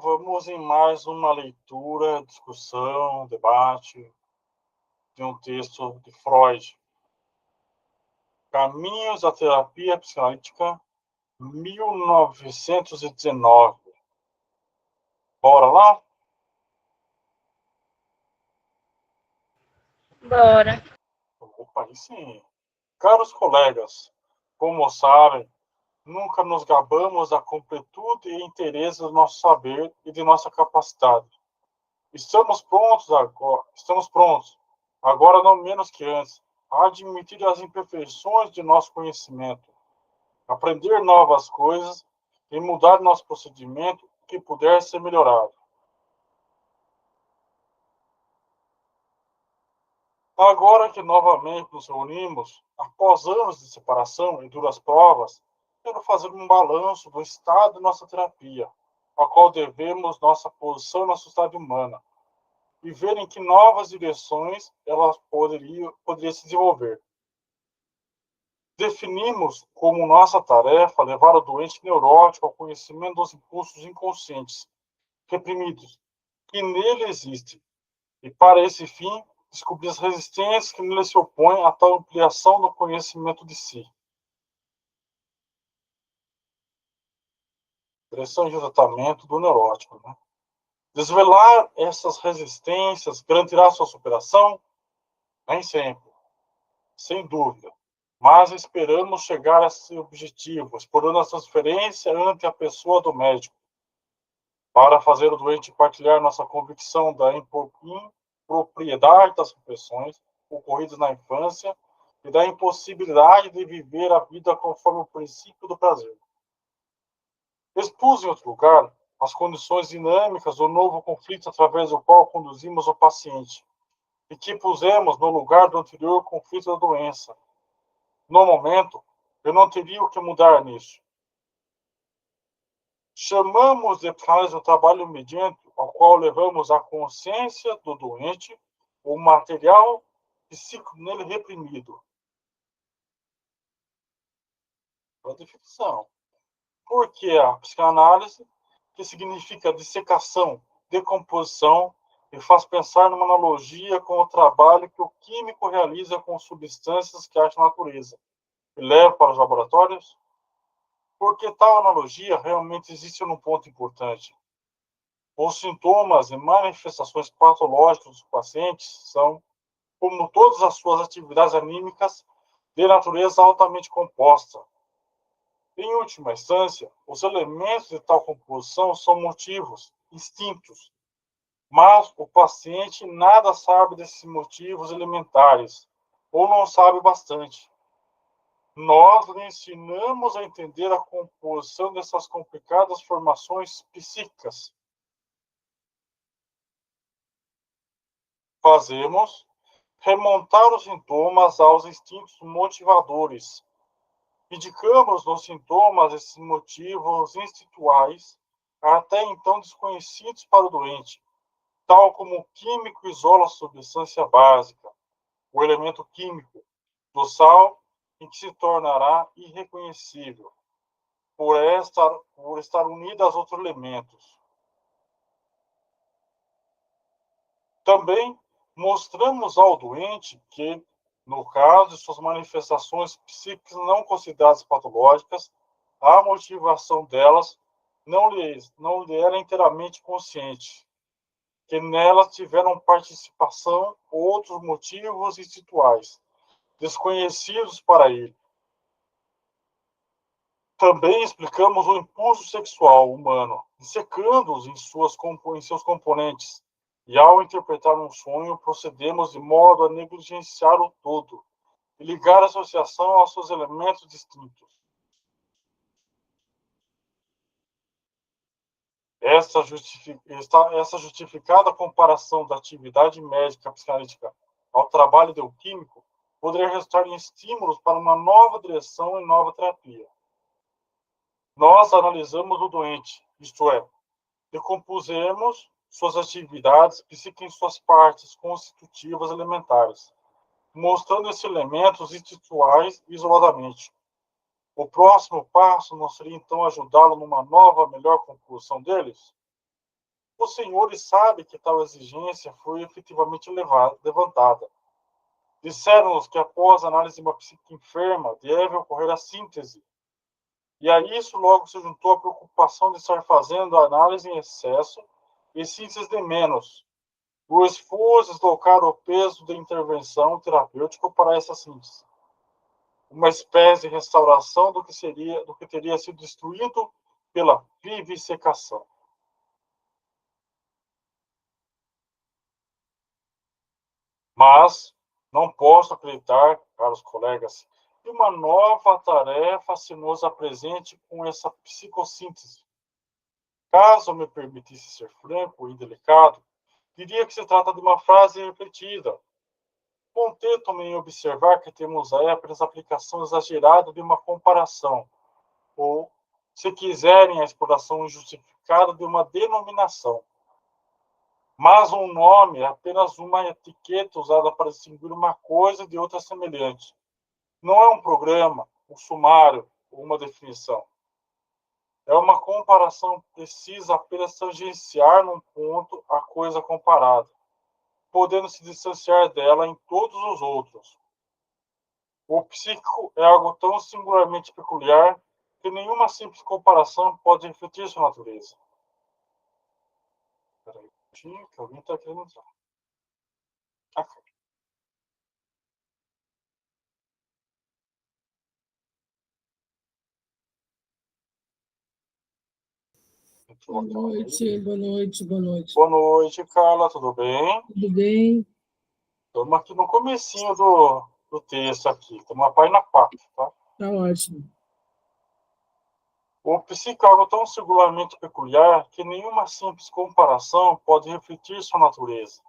vamos em mais uma leitura, discussão, debate de um texto de Freud. Caminhos da Terapia Psicanalítica, 1919. Bora lá? Bora. Opa, aí sim. Caros colegas, como sabem, nunca nos gabamos da completude e interesse do nosso saber e de nossa capacidade. Estamos prontos, agora não menos que antes, a admitir as imperfeições de nosso conhecimento, aprender novas coisas e mudar nosso procedimento que puder ser melhorado. Agora que novamente nos reunimos, após anos de separação e duras provas, quero fazer um balanço do estado de nossa terapia, a qual devemos nossa posição na sociedade humana, e ver em que novas direções ela poderia se desenvolver. Definimos como nossa tarefa levar o doente neurótico ao conhecimento dos impulsos inconscientes, reprimidos, que nele existem, e para esse fim, descobrir as resistências que nele se opõem à tal ampliação do conhecimento de si. Pressão de tratamento do neurótico, né? Desvelar essas resistências garantirá sua superação? Nem sempre, sem dúvida. Mas esperamos chegar a esse objetivo, explorando a transferência ante a pessoa do médico, para fazer o doente partilhar nossa convicção da impropriedade das repressões ocorridas na infância e da impossibilidade de viver a vida conforme o princípio do prazer. Expus em outro lugar as condições dinâmicas do novo conflito através do qual conduzimos o paciente e que pusemos no lugar do anterior conflito da doença. No momento, eu não teria o que mudar nisso. Chamamos de psicanálise o trabalho mediante ao qual levamos à consciência do doente o material psíquico nele reprimido. A definição. Porque a psicanálise, que significa dissecação, decomposição, e faz pensar numa analogia com o trabalho que o químico realiza com substâncias que acha na natureza e leva para os laboratórios? Porque tal analogia realmente existe num ponto importante. Os sintomas e manifestações patológicas dos pacientes são, como todas as suas atividades anímicas, de natureza altamente composta. Em última instância, os elementos de tal composição são motivos, instintos, mas o paciente nada sabe desses motivos elementares, ou não sabe bastante. Nós lhe ensinamos a entender a composição dessas complicadas formações psíquicas. Fazemos remontar os sintomas aos instintos motivadores. Indicamos nos sintomas esses motivos instintuais, até então desconhecidos para o doente, tal como o químico isola a substância básica, o elemento químico do sal, em que se tornará irreconhecível, por estar unida aos outros elementos. Também mostramos ao doente que, no caso de suas manifestações psíquicas não consideradas patológicas, a motivação delas não lhe era inteiramente consciente, que nelas tiveram participação outros motivos instintuais, desconhecidos para ele. Também explicamos o impulso sexual humano, dissecando-os em seus componentes, e ao interpretar um sonho, procedemos de modo a negligenciar o todo e ligar a associação aos seus elementos distintos. Essa justificada comparação da atividade médica psicanalítica ao trabalho bioquímico poderia resultar em estímulos para uma nova direção e nova terapia. Nós analisamos o doente, isto é, decompusemos suas atividades psíquicas em suas partes constitutivas elementares, mostrando esses elementos instintuais isoladamente. O próximo passo não seria, então, ajudá-lo numa nova, melhor composição deles? Os senhores sabem que tal exigência foi efetivamente levantada. Disseram-nos que após a análise de uma psique enferma, deve ocorrer a síntese. E a isso logo se juntou a preocupação de estar fazendo a análise em excesso e síntese de menos. O esforço deslocar o peso da intervenção terapêutica para essa síntese. Uma espécie de restauração do que teria sido destruído pela vivisecação. Mas não posso acreditar, caros colegas, que uma nova tarefa se nos apresente com essa psicossíntese. Caso me permitisse ser franco e delicado, diria que se trata de uma frase repetida. Contento-me em observar que temos aí apenas a aplicação exagerada de uma comparação, ou, se quiserem, a exploração injustificada de uma denominação. Mas um nome é apenas uma etiqueta usada para distinguir uma coisa de outra semelhante. Não é um programa, um sumário ou uma definição. É uma comparação precisa apenas tangenciar num ponto a coisa comparada, podendo se distanciar dela em todos os outros. O psíquico é algo tão singularmente peculiar que nenhuma simples comparação pode refletir sua natureza. Espera aí, que alguém está querendo entrar. Boa noite, boa noite, boa noite. Boa noite, Carla, tudo bem? Tudo bem? Estamos aqui no comecinho do texto aqui, estamos na página 4, tá? Tá ótimo. O psique é algo tão singularmente peculiar que nenhuma simples comparação pode refletir sua natureza.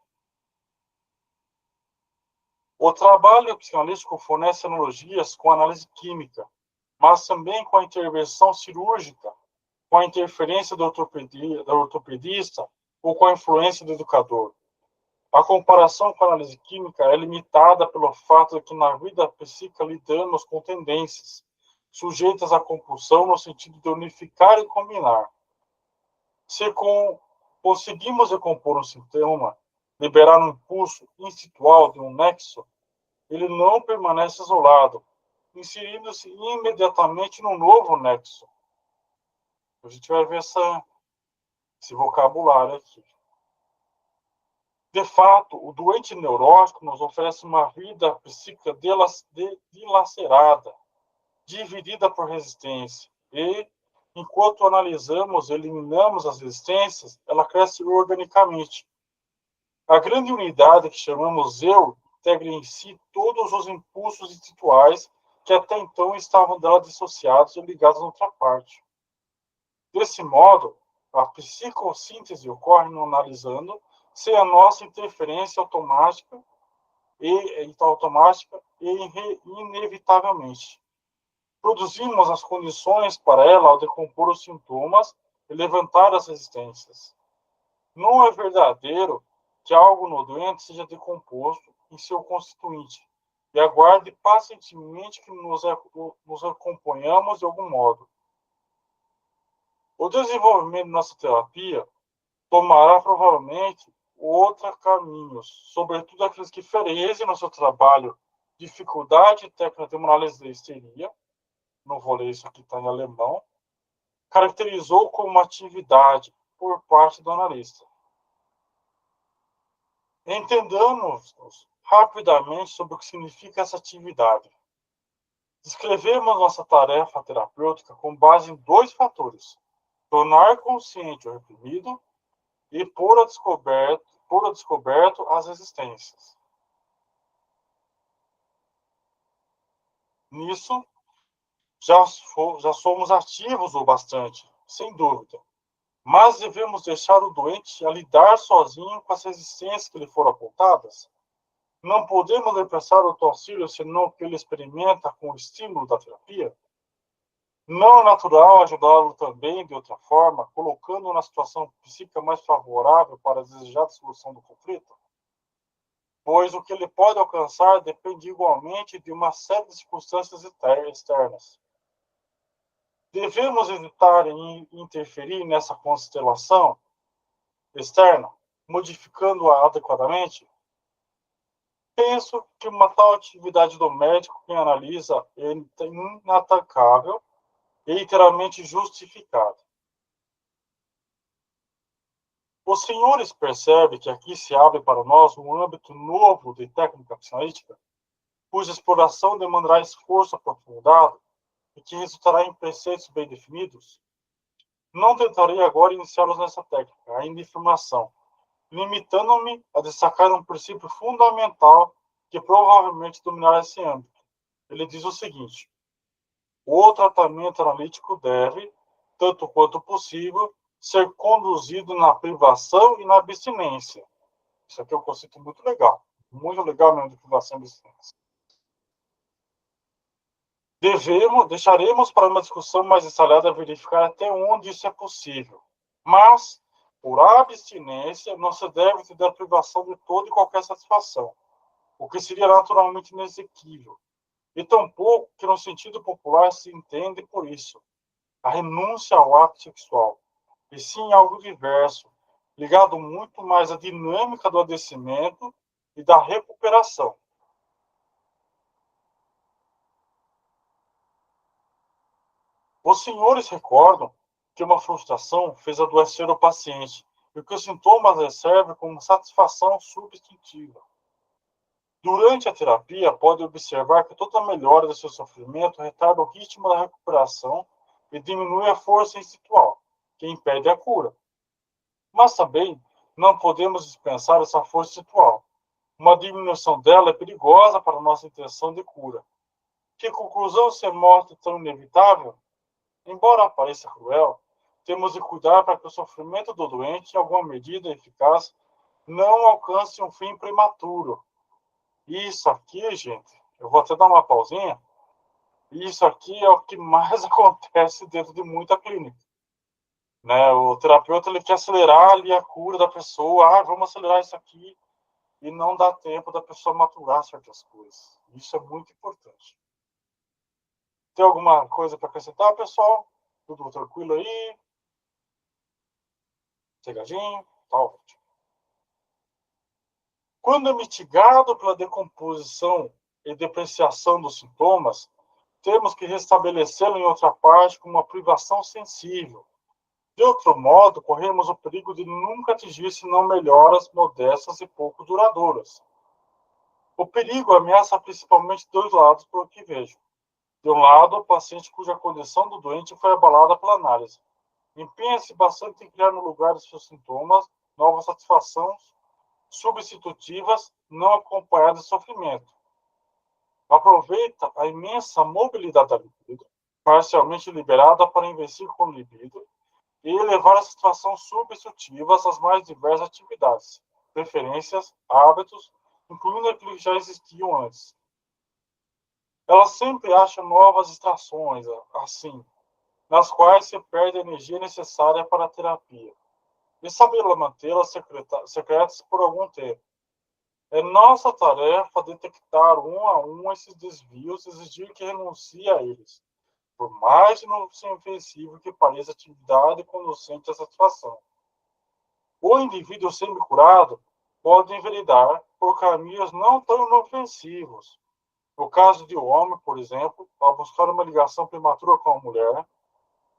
O trabalho psicanalítico fornece analogias com a análise química, mas também com a intervenção cirúrgica, com a interferência do ortopedista ou com a influência do educador. A comparação com a análise química é limitada pelo fato de que na vida psíquica lidamos com tendências, sujeitas à compulsão no sentido de unificar e combinar. Se conseguimos recompor um sintoma, liberar um impulso institucional de um nexo, ele não permanece isolado, inserindo-se imediatamente num novo nexo. A gente vai ver esse vocabulário aqui. De fato, o doente neurótico nos oferece uma vida psíquica dilacerada, dividida por resistência. E, enquanto analisamos e eliminamos as resistências, ela cresce organicamente. A grande unidade que chamamos eu integra em si todos os impulsos instintuais que até então estavam dela dissociados e ligados a outra parte. Desse modo, a psicossíntese ocorre no analisando sem a nossa interferência automática e inevitavelmente. Produzimos as condições para ela ao decompor os sintomas e levantar as resistências. Não é verdadeiro que algo no doente seja decomposto em seu constituinte e aguarde pacientemente que nos acompanhamos de algum modo. O desenvolvimento de nossa terapia tomará provavelmente outros caminhos, sobretudo aqueles que ferezem no seu trabalho dificuldade técnica de uma análise da histeria, não vou ler isso aqui, está em alemão, caracterizou como uma atividade por parte do analista. Entendamos rapidamente sobre o que significa essa atividade. Descrevemos nossa tarefa terapêutica com base em dois fatores: tornar consciente o reprimido e pôr a descoberto as resistências. Nisso, já somos ativos o bastante, sem dúvida. Mas devemos deixar o doente a lidar sozinho com as resistências que lhe foram apontadas? Não podemos lhe prestar outro auxílio senão o que ele experimenta com o estímulo da terapia? Não é natural ajudá-lo também de outra forma, colocando-o na situação psíquica mais favorável para a desejada solução do conflito? Pois o que ele pode alcançar depende igualmente de uma série de circunstâncias externas. Devemos evitar interferir nessa constelação? externa, modificando-a adequadamente? Penso que uma tal atividade do médico que analisa é inatacável e inteiramente justificada. Os senhores percebem que aqui se abre para nós um âmbito novo de técnica psicanalítica, cuja exploração demandará esforço aprofundado e que resultará em preceitos bem definidos? Não tentarei agora iniciá-los nessa técnica, ainda em formação, limitando-me a destacar um princípio fundamental que provavelmente dominará esse âmbito. Ele diz o seguinte: o tratamento analítico deve, tanto quanto possível, ser conduzido na privação e na abstinência. Isso aqui é um conceito muito legal mesmo, de privação e abstinência. Deixaremos para uma discussão mais detalhada verificar até onde isso é possível. Mas, por abstinência, não se deve ter a privação de toda e qualquer satisfação, o que seria naturalmente inexequível. E tampouco que no sentido popular se entende por isso a renúncia ao ato sexual, e sim algo diverso, ligado muito mais à dinâmica do adoecimento e da recuperação. Os senhores recordam que uma frustração fez adoecer o paciente e que os sintomas servem como satisfação substitutiva. Durante a terapia, pode observar que toda melhora do seu sofrimento retarda o ritmo da recuperação e diminui a força instintual, que impede a cura. Mas também não podemos dispensar essa força instintual. Uma diminuição dela é perigosa para a nossa intenção de cura. Que conclusão se mostra tão inevitável? Embora pareça cruel, temos de cuidar para que o sofrimento do doente, em alguma medida eficaz, não alcance um fim prematuro. Isso aqui, gente, eu vou até dar uma pausinha. Isso aqui é o que mais acontece dentro de muita clínica. Né? O terapeuta ele quer acelerar ali a cura da pessoa. Vamos acelerar isso aqui. E não dá tempo da pessoa maturar certas coisas. Isso é muito importante. Tem alguma coisa para acrescentar, pessoal? Tudo tranquilo aí? Chegadinho? Tá ótimo. Quando é mitigado pela decomposição e depreciação dos sintomas, temos que restabelecê-lo em outra parte com uma privação sensível. De outro modo, corremos o perigo de nunca atingir senão melhoras modestas e pouco duradouras. O perigo ameaça principalmente dois lados, pelo que vejo. De um lado, o paciente cuja condição do doente foi abalada pela análise. Empenha-se bastante em criar no lugar de seus sintomas novas satisfações substitutivas não acompanhadas de sofrimento. Aproveita a imensa mobilidade da libido, parcialmente liberada para investir com o libido e elevar a satisfação substitutivas às mais diversas atividades, preferências, hábitos, incluindo aquilo que já existiam antes. Ela sempre acha novas distrações, assim, nas quais se perde a energia necessária para a terapia, e saber mantê-las secretas por algum tempo. É nossa tarefa detectar um a um esses desvios e exigir que renuncie a eles, por mais inofensivo que pareça a atividade conducente à satisfação. O indivíduo semi-curado pode enveredar por caminhos não tão inofensivos. No caso de um homem, por exemplo, ao buscar uma ligação prematura com a mulher,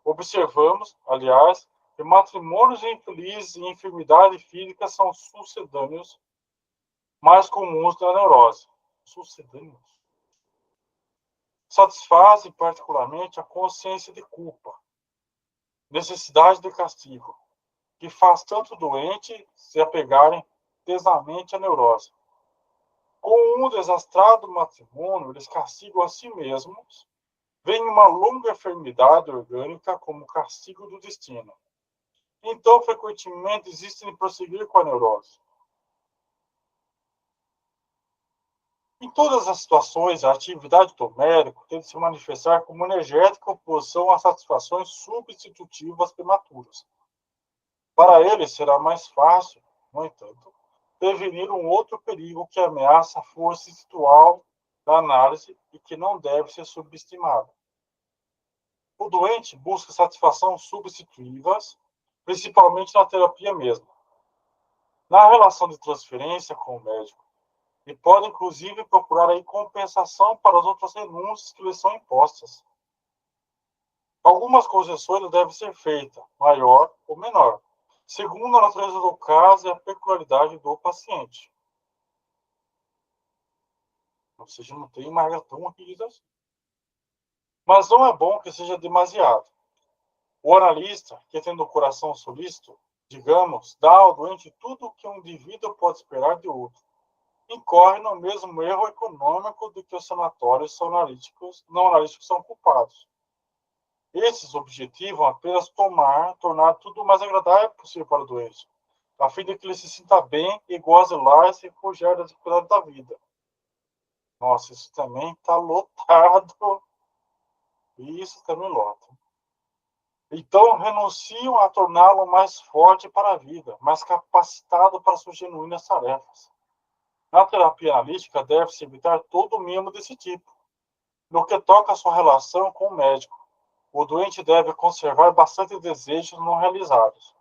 observamos, aliás, que matrimônios infelizes e enfermidade física são sucedâneos mais comuns da neurose. Sucedâneos. Satisfazem particularmente a consciência de culpa, necessidade de castigo, que faz tanto o doente se apegarem tesamente à neurose. Com um desastrado matrimônio, eles castigam a si mesmos, vem uma longa enfermidade orgânica como castigo do destino. Então, frequentemente, existem de prosseguir com a neurose. Em todas as situações, a atividade do médico tem de se manifestar como energética oposição às satisfações substitutivas prematuras. Para ele, será mais fácil, no entanto, prevenir um outro perigo que ameaça a força institucional da análise e que não deve ser subestimado. O doente busca satisfações substitutivas, principalmente na terapia mesma, na relação de transferência com o médico e pode, inclusive, procurar aí compensação para as outras renúncias que lhe são impostas. Algumas concessões devem ser feitas, maior ou menor, segundo a natureza do caso e a peculiaridade do paciente. Ou seja, não tem uma regra tão rígida assim. Mas não é bom que seja demasiado. O analista, que tendo o coração solícito, digamos, dá ao doente tudo o que um indivíduo pode esperar de outro. Incorre no mesmo erro econômico do que os sanatórios não analíticos são culpados. Esses objetivam apenas tornar tudo o mais agradável possível para o doente, a fim de que ele se sinta bem e goze lá e se refugiar das dificuldades da vida. Nossa, isso também está lotado. Isso também lota. Então, renunciam a torná-lo mais forte para a vida, mais capacitado para suas genuínas tarefas. Na terapia analítica, deve-se evitar todo mimo desse tipo. No que toca à sua relação com o médico, o doente deve conservar bastante desejos não realizados.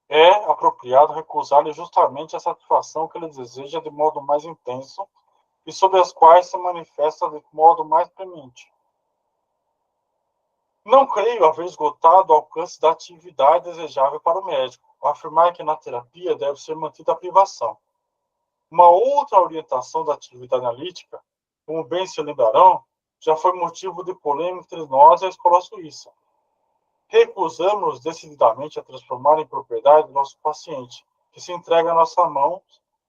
É apropriado recusar-lhe justamente a satisfação que ele deseja de modo mais intenso e sobre as quais se manifesta de modo mais premente. Não creio haver esgotado o alcance da atividade desejável para o médico, ao afirmar que na terapia deve ser mantida a privação. Uma outra orientação da atividade analítica, como bem se lembrarão, já foi motivo de polêmica entre nós e a escola suíça. Recusamos-nos decididamente a transformar em propriedade nosso paciente, que se entrega à nossa mão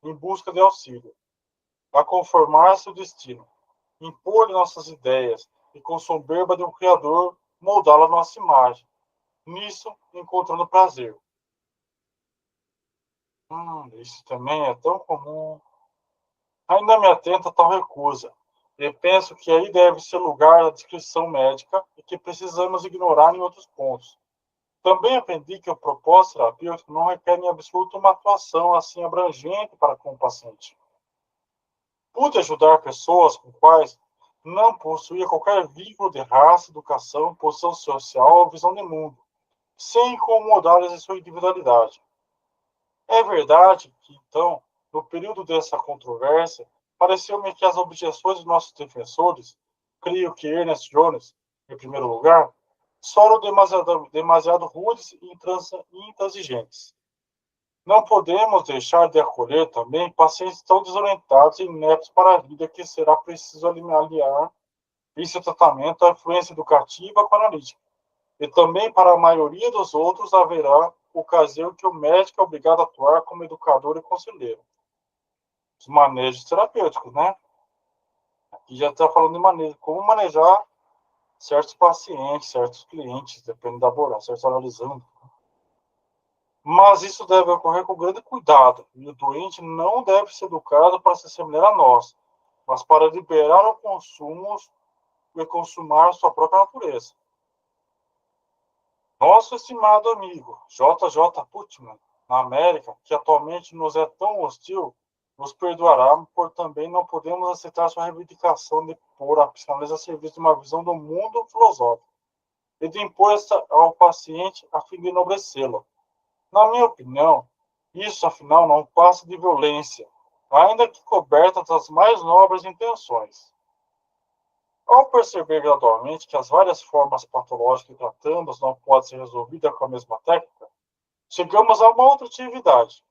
em busca de auxílio, a conformar-se ao destino, impor nossas ideias e, com soberba de um criador, moldá-la à nossa imagem, nisso encontrando prazer. Isso também é tão comum. Ainda me atento a tal recusa, e penso que aí deve ser lugar da descrição médica e que precisamos ignorar em outros pontos. Também aprendi que o propósito terapêutico não requer em absoluto uma atuação assim abrangente para com o paciente. Pude ajudar pessoas com quais não possuía qualquer vínculo de raça, educação, posição social ou visão de mundo, sem incomodá-las em sua individualidade. É verdade que, então, no período dessa controvérsia, pareceu-me que as objeções dos nossos defensores, creio que Ernest Jones, em primeiro lugar, foram demasiado rudes e intransigentes. Não podemos deixar de acolher também pacientes tão desorientados e ineptos para a vida que será preciso aliar em seu tratamento a influência educativa com a analítica. E também para a maioria dos outros haverá ocasião que o médico é obrigado a atuar como educador e conselheiro. Os manejos terapêuticos, né? Aqui já está falando de manejo, como manejar certos pacientes, certos clientes, depende da abordagem, certos analisando. Mas isso deve ocorrer com grande cuidado, e o doente não deve ser educado para se assemelhar a nós, mas para liberar o consumo e consumar sua própria natureza. Nosso estimado amigo J. J. Putman, na América, que atualmente nos é tão hostil, nos perdoará, por também não podemos aceitar sua reivindicação de pôr a psicanálise a serviço de uma visão do mundo filosófico e de impor esta ao paciente a fim de enobrecê-lo. Na minha opinião, isso, afinal, não passa de violência, ainda que coberta das mais nobres intenções. Ao perceber gradualmente que as várias formas patológicas que tratamos não podem ser resolvidas com a mesma técnica, chegamos a uma outra atividade,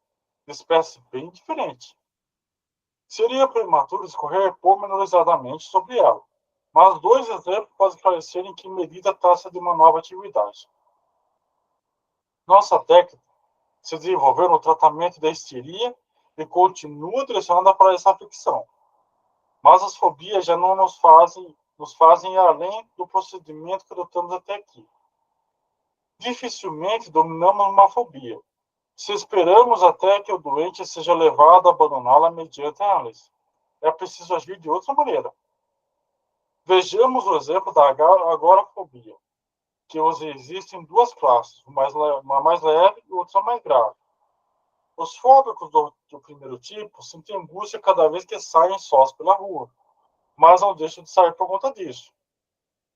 de espécie bem diferente. Seria prematuro discorrer pormenorizadamente sobre ela, mas dois exemplos podem esclarecer em que medida trata-se de uma nova atividade. Nossa técnica se desenvolveu no tratamento da histeria e continua direcionada para essa afecção. Mas as fobias já não nos fazem ir além do procedimento que adotamos até aqui. Dificilmente dominamos uma fobia, se esperamos até que o doente seja levado a abandoná-la mediante a análise. É preciso agir de outra maneira. Vejamos o exemplo da agorafobia, que hoje existem duas classes, uma mais leve e outra mais grave. Os fóbicos do primeiro tipo sentem angústia cada vez que saem sós pela rua, mas não deixam de sair por conta disso.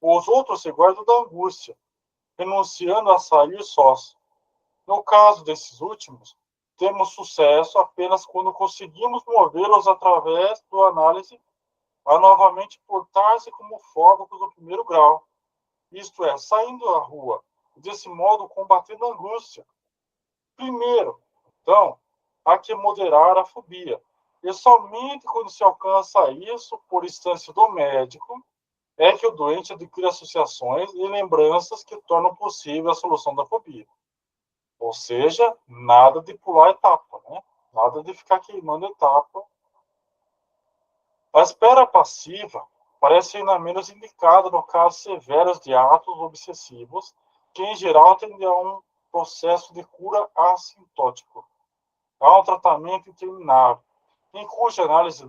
Os outros se guardam da angústia, renunciando a sair sós. No caso desses últimos, temos sucesso apenas quando conseguimos movê-los através do análise a novamente portar-se como fóbicos do primeiro grau, isto é, saindo à rua, e desse modo combatendo a angústia. Primeiro, então, há que moderar a fobia, e somente quando se alcança isso por instância do médico é que o doente adquire associações e lembranças que tornam possível a solução da fobia. Ou seja, nada de pular etapa, né? Nada de ficar queimando etapa. A espera passiva parece ainda menos indicada no caso severos de atos obsessivos, que em geral tendem a um processo de cura assintótico. Há um tratamento interminável, em cuja análise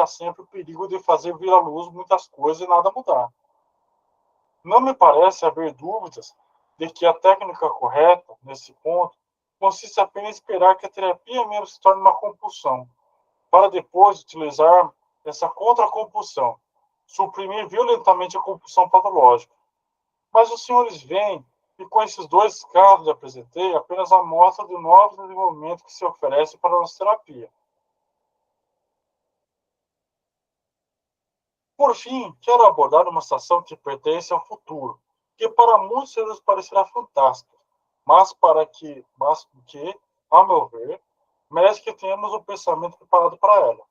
há sempre o perigo de fazer vir à luz muitas coisas e nada mudar. Não me parece haver dúvidas de que a técnica correta, nesse ponto, consiste apenas em esperar que a terapia mesmo se torne uma compulsão, para depois utilizar essa contra-compulsão, suprimir violentamente a compulsão patológica. Mas os senhores veem que com esses dois casos que apresentei, apenas a amostra de novos desenvolvimentos que se oferecem para a nossa terapia. Por fim, quero abordar uma situação que pertence ao futuro, que para muitos senhores parecerá fantástica, mas que, ao meu ver, merece que tenhamos um pensamento preparado para ela.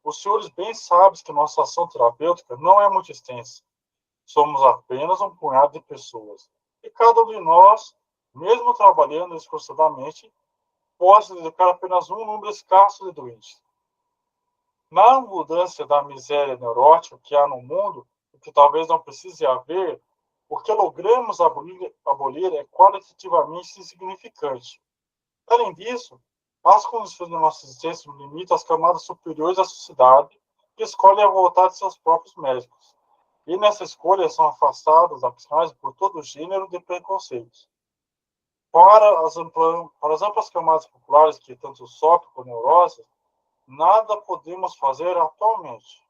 Os senhores bem sabem que nossa ação terapêutica não é muito extensa. Somos apenas um punhado de pessoas. E cada um de nós, mesmo trabalhando esforçadamente, pode dedicar apenas um número escasso de doentes. Na abundância da miséria neurótica que há no mundo, e que talvez não precise haver, o que logramos abolir é qualitativamente insignificante. Além disso, as condições da nossa existência limitam as camadas superiores da sociedade, que escolhem a voltar de seus próprios médicos. E nessa escolha são afastadas da psicanálise por todo gênero de preconceitos. Para as amplas camadas populares que tanto sofrem com neuroses, nada podemos fazer atualmente.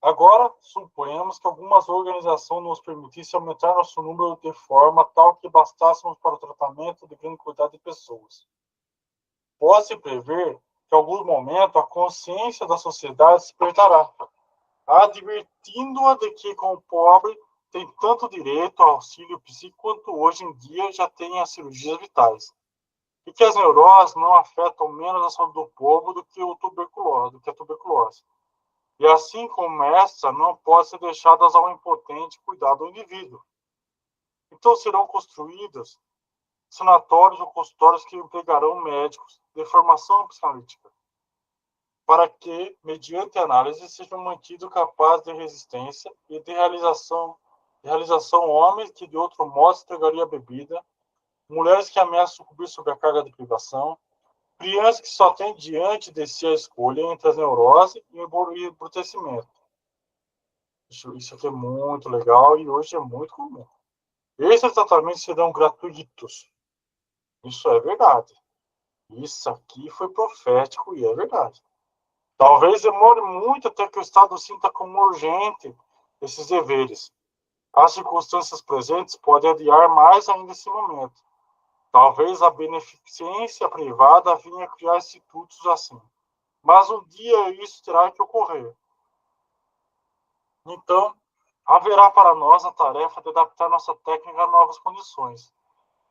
Agora, suponhamos que algumas organizações nos permitissem aumentar nosso número de forma tal que bastássemos para o tratamento de grande quantidade de pessoas. Pode-se prever que, em algum momento, a consciência da sociedade despertará, advertindo-a de que, com o pobre, tem tanto direito ao auxílio psíquico quanto hoje em dia já tem as cirurgias vitais. E que as neuroses não afetam menos a saúde do povo do que a tuberculose. E assim como essa, não pode ser deixadas ao impotente cuidado do indivíduo. Então serão construídos sanatórios ou consultórios que empregarão médicos de formação psicanalítica, para que, mediante análise, sejam mantidos capazes de resistência e de realização homens que de outro modo se entregariam à bebida, mulheres que ameaçam sucumbir sob a carga de privação, crianças que só têm diante de si a escolha entre as neuroses e o embrutecimento. Isso aqui é muito legal e hoje é muito comum. Esses tratamentos serão gratuitos. Isso é verdade. Isso aqui foi profético e é verdade. Talvez demore muito até que o Estado sinta como urgente esses deveres. As circunstâncias presentes podem adiar mais ainda esse momento. Talvez a beneficência privada venha a criar institutos assim. Mas um dia isso terá que ocorrer. Então, haverá para nós a tarefa de adaptar nossa técnica a novas condições.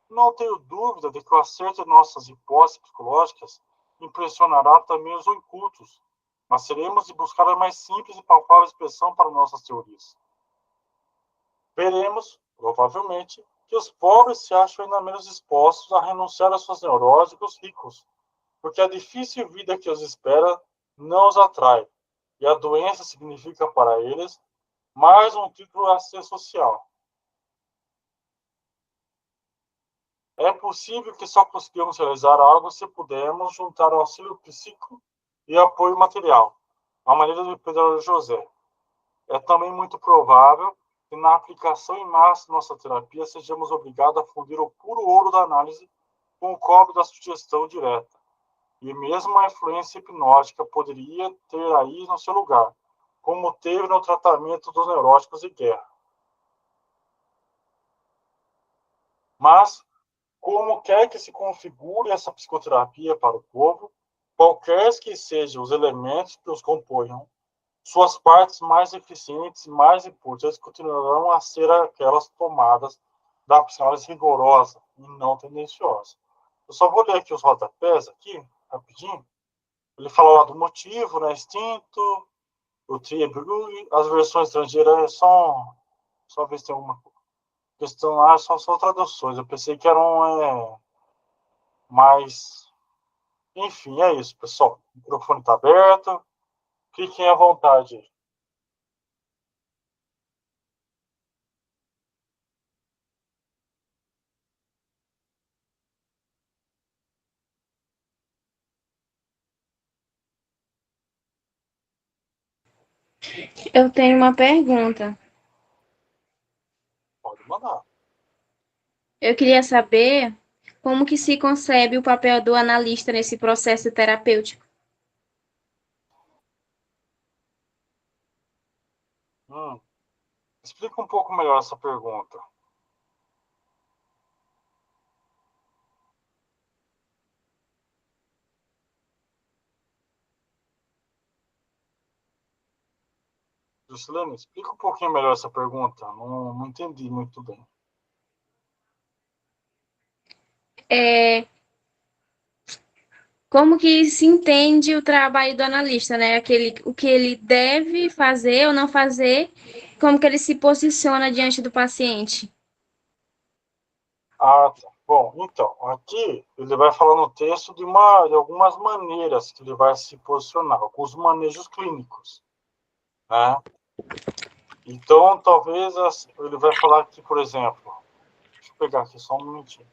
Não tenho dúvida de que o acerto de nossas hipóteses psicológicas impressionará também os incultos, mas teremos de buscar a mais simples e palpável expressão para nossas teorias. Veremos, provavelmente, que os pobres se acham ainda menos dispostos a renunciar às suas neuroses que os ricos, porque a difícil vida que os espera não os atrai, e a doença significa para eles mais um título a ser social. É possível que só consigamos realizar algo se pudermos juntar auxílio psíquico e apoio material, à maneira de Pedro José. É também muito provável que na aplicação em massa de nossa terapia sejamos obrigados a fundir o puro ouro da análise com o cobre da sugestão direta. E mesmo a influência hipnótica poderia ter aí no seu lugar, como teve no tratamento dos neuróticos de guerra. Mas, como quer que se configure essa psicoterapia para o povo, qualquer que sejam os elementos que os componham, suas partes mais eficientes e mais importantes continuarão a ser aquelas tomadas da psicanálise rigorosa e não tendenciosa. Eu só vou ler aqui os rodapés, aqui, rapidinho. Ele fala lá do motivo, né, instinto, o triebru, as versões estrangeiras só ver se tem alguma questão lá, são traduções. Eu pensei que eram mais... Enfim, é isso, pessoal. O microfone está aberto. Fiquem à vontade. Eu tenho uma pergunta. Pode mandar. Eu queria saber como que se concebe o papel do analista nesse processo terapêutico. Explica um pouco melhor essa pergunta. Juscelene, explica um pouquinho melhor essa pergunta. Não entendi muito bem. Como que se entende o trabalho do analista, né? O que ele deve fazer ou não fazer, como que ele se posiciona diante do paciente. Ah, tá. Bom, então, aqui ele vai falar no texto de algumas maneiras que ele vai se posicionar, alguns manejos clínicos, né? Então, talvez ele vai falar aqui, por exemplo, deixa eu pegar aqui só um minutinho.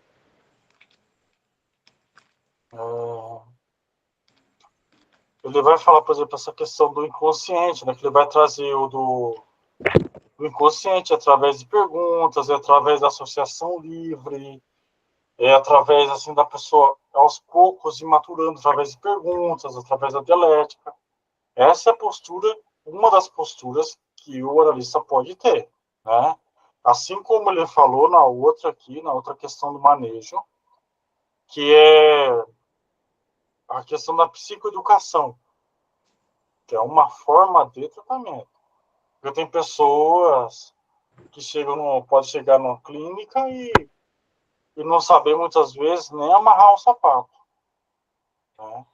Ele vai falar, por exemplo, essa questão do inconsciente, né? Que ele vai trazer o do inconsciente através de perguntas, através da associação livre, através assim da pessoa aos poucos ir maturando através de perguntas, através da dialética. Essa é a postura, uma das posturas que o analista pode ter, né? Assim como ele falou na outra questão do manejo, que é a questão da psicoeducação, que é uma forma de tratamento. Porque tem pessoas que pode chegar numa clínica e não saber muitas vezes nem amarrar um sapato, né?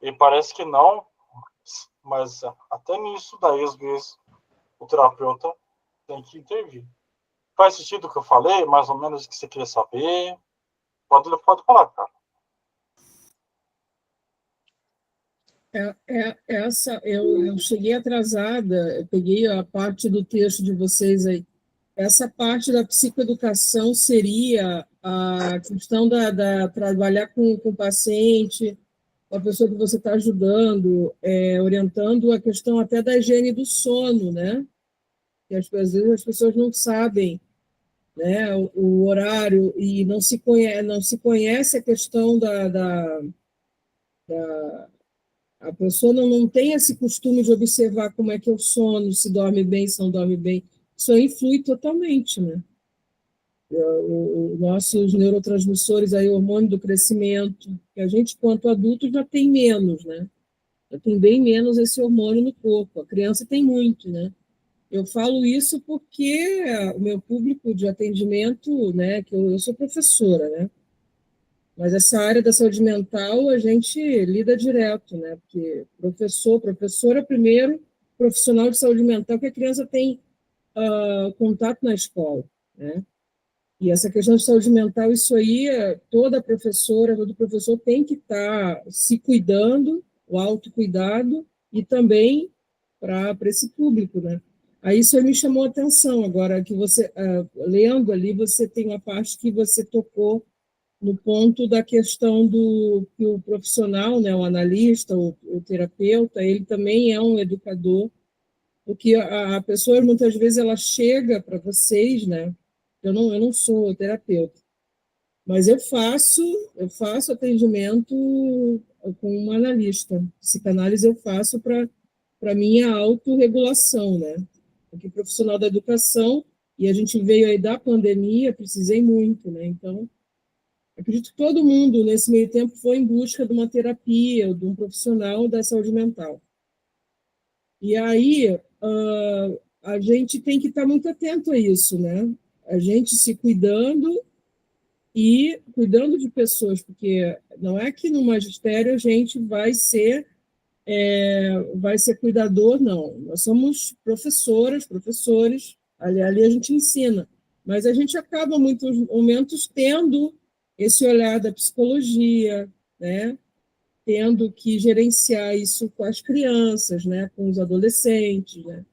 E parece que não, mas até nisso daí às vezes o terapeuta tem que intervir. Faz sentido o que eu falei? Mais ou menos o que você queria saber? Pode falar, cara. Eu cheguei atrasada, eu peguei a parte do texto de vocês aí. Essa parte da psicoeducação seria a questão da trabalhar com o paciente, com a pessoa que você está ajudando, orientando a questão até da higiene do sono, né? Que às vezes as pessoas não sabem, né, o horário e não se conhece a questão a pessoa não tem esse costume de observar como é que é o sono, se dorme bem, se não dorme bem. Isso influi totalmente, né? Os nossos neurotransmissores, aí, o hormônio do crescimento, que a gente, quanto adulto, já tem menos, né? Já tem bem menos esse hormônio no corpo. A criança tem muito, né? Eu falo isso porque o meu público de atendimento, né, que eu sou professora, né? Mas essa área da saúde mental a gente lida direto, né? Porque professora primeiro, profissional de saúde mental que a criança tem contato na escola, né? E essa questão de saúde mental, isso aí, toda professora, todo professor tem que estar se cuidando, o autocuidado, e também para esse público, né? Aí isso aí me chamou a atenção. Agora, que você, lendo ali, você tem uma parte que você tocou no ponto da questão do que o profissional, né, o analista, o terapeuta, ele também é um educador, porque a pessoa, muitas vezes, ela chega para vocês, né? Eu não sou terapeuta, mas eu faço atendimento com um analista. Psicanálise eu faço para para mim, é a autorregulação, né? Porque profissional da educação, e a gente veio aí da pandemia, precisei muito, né? Então, acredito que todo mundo, nesse meio tempo, foi em busca de uma terapia, de um profissional da saúde mental. E aí, a gente tem que estar muito atento a isso, né? A gente se cuidando e cuidando de pessoas, porque não é que no magistério a gente vai ser cuidador, não. Nós somos professoras, professores, ali a gente ensina, mas a gente acaba, em muitos momentos, tendo esse olhar da psicologia, né? Tendo que gerenciar isso com as crianças, né? Com os adolescentes, né?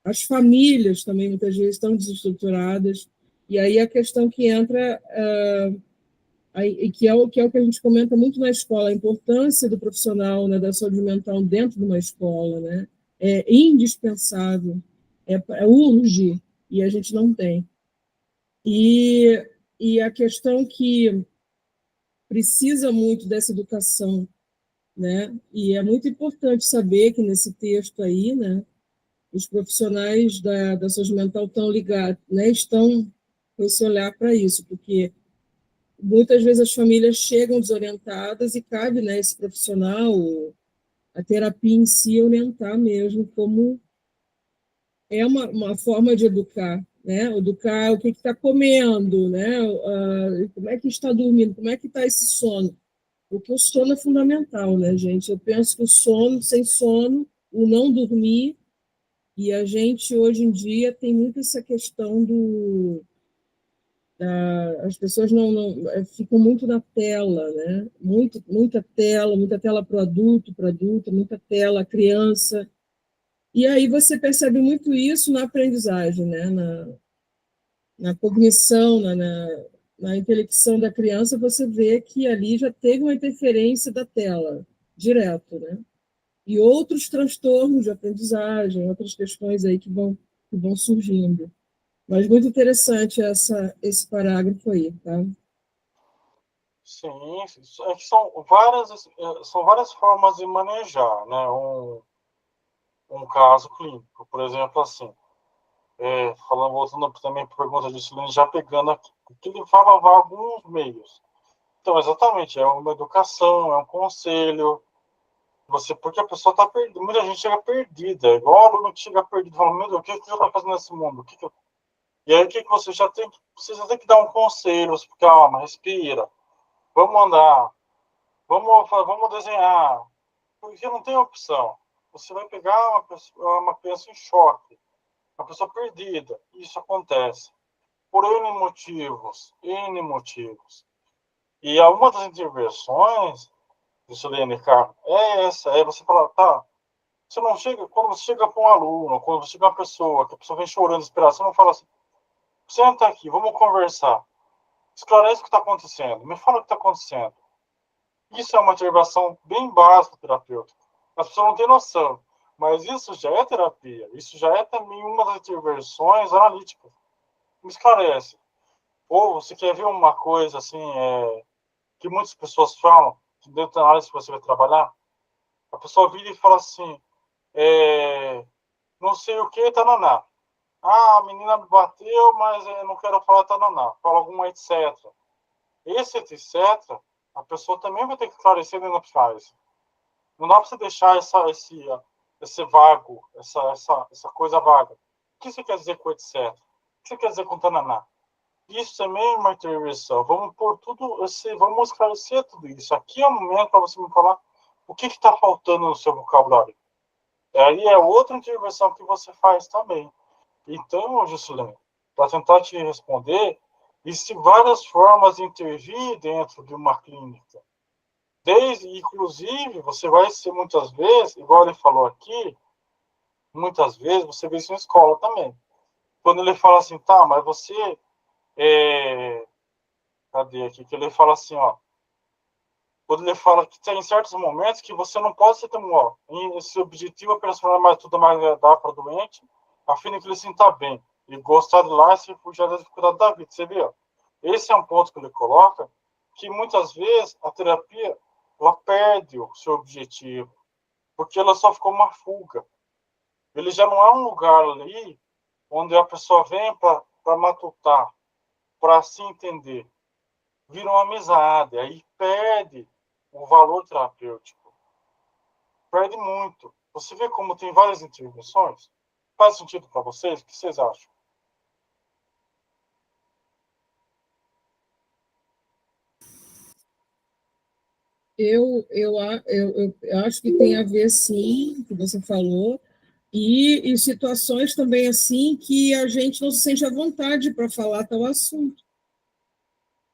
As famílias também, muitas vezes, estão desestruturadas, e aí a questão que entra, que é o que a gente comenta muito na escola, a importância do profissional, né, da saúde mental dentro de uma escola, né? É indispensável, urge, e a gente não tem. E a questão que precisa muito dessa educação, né? E é muito importante saber que nesse texto aí, né, os profissionais da saúde mental estão ligados, né, estão com esse olhar para isso, porque muitas vezes as famílias chegam desorientadas e cabe, né, esse profissional, a terapia em si, orientar mesmo como é uma forma de educar, né? Educar o que está comendo, né? Como é que está dormindo, como é que está esse sono. Porque o sono é fundamental, né, gente? Eu penso que o sono, sem sono, o não dormir, e a gente, hoje em dia, tem muito essa questão as pessoas ficam muito na tela, né? Muita tela para o adulto, muita tela criança. E aí você percebe muito isso na aprendizagem, né? Na cognição, na intelecção da criança, você vê que ali já teve uma interferência da tela, direto, né? E outros transtornos de aprendizagem, outras questões aí que vão surgindo. Mas muito interessante esse parágrafo aí, tá? Sim, é que são várias formas de manejar, né, um caso clínico. Por exemplo, assim, falando, voltando também para a pergunta de Silene, já pegando aqui, que ele falava alguns meios. Então, exatamente, é uma educação, é um conselho, porque a pessoa está perdida, muita gente chega perdida, igual o aluno que chega perdido, fala, meu Deus, o que eu estou fazendo nesse mundo? E aí, o que você você já tem que dar um conselho, você calma, respira, vamos andar, vamos desenhar, porque não tem opção. Você vai pegar uma criança em choque, uma pessoa perdida. Isso acontece por N motivos, N motivos. E uma das intervenções do Silene, cara, é essa, é você falar, tá, você não chega, quando você chega para um aluno, quando você chega uma pessoa, que a pessoa vem chorando, desesperada, você não fala assim, senta aqui, vamos conversar, esclarece o que está acontecendo, me fala o que está acontecendo. Isso é uma intervenção bem básica terapêutica. As pessoas não têm noção, mas isso já é terapia, isso já é também uma das intervenções analíticas. Me esclarece. Ou você quer ver uma coisa assim, que muitas pessoas falam, que dentro da análise que você vai trabalhar, a pessoa vira e fala assim, não sei o que, tananá. Ah, a menina me bateu, mas eu não quero falar tananá. Fala alguma etc. Esse etc, a pessoa também vai ter que esclarecer dentro da psicanálise. Não dá para você deixar esse vago, essa coisa vaga. O que você quer dizer com etc? O que você quer dizer com tananá? Isso também é uma intervenção. Vamos pôr tudo, vamos esclarecer tudo isso. Aqui é o momento para você me falar o que está faltando no seu vocabulário. Aí é outra intervenção que você faz também. Então, Juscelino, para tentar te responder, existem várias formas de intervir dentro de uma clínica. Inclusive, você vai ser muitas vezes, igual ele falou aqui, muitas vezes você vê isso na escola também. Quando ele fala assim, tá, mas você. Cadê aqui? Que ele fala assim, ó. Quando ele fala que tem certos momentos que você não pode ser tão, ó, esse objetivo é transformar mais tudo mais agradável para o doente, a fim de que ele se sinta bem e gostar de lá e se refugiar da dificuldade da vida. Você vê, ó. Esse é um ponto que ele coloca, que muitas vezes a terapia ela perde o seu objetivo, porque ela só ficou uma fuga. ele já não é um lugar ali onde a pessoa vem para matutar, para se entender. Vira uma amizade, aí perde o valor terapêutico. Perde muito. Você vê como tem várias intervenções? Faz sentido para vocês? O que vocês acham? Eu acho que tem a ver, sim, o que você falou, e situações também assim que a gente não se sente à vontade para falar tal assunto.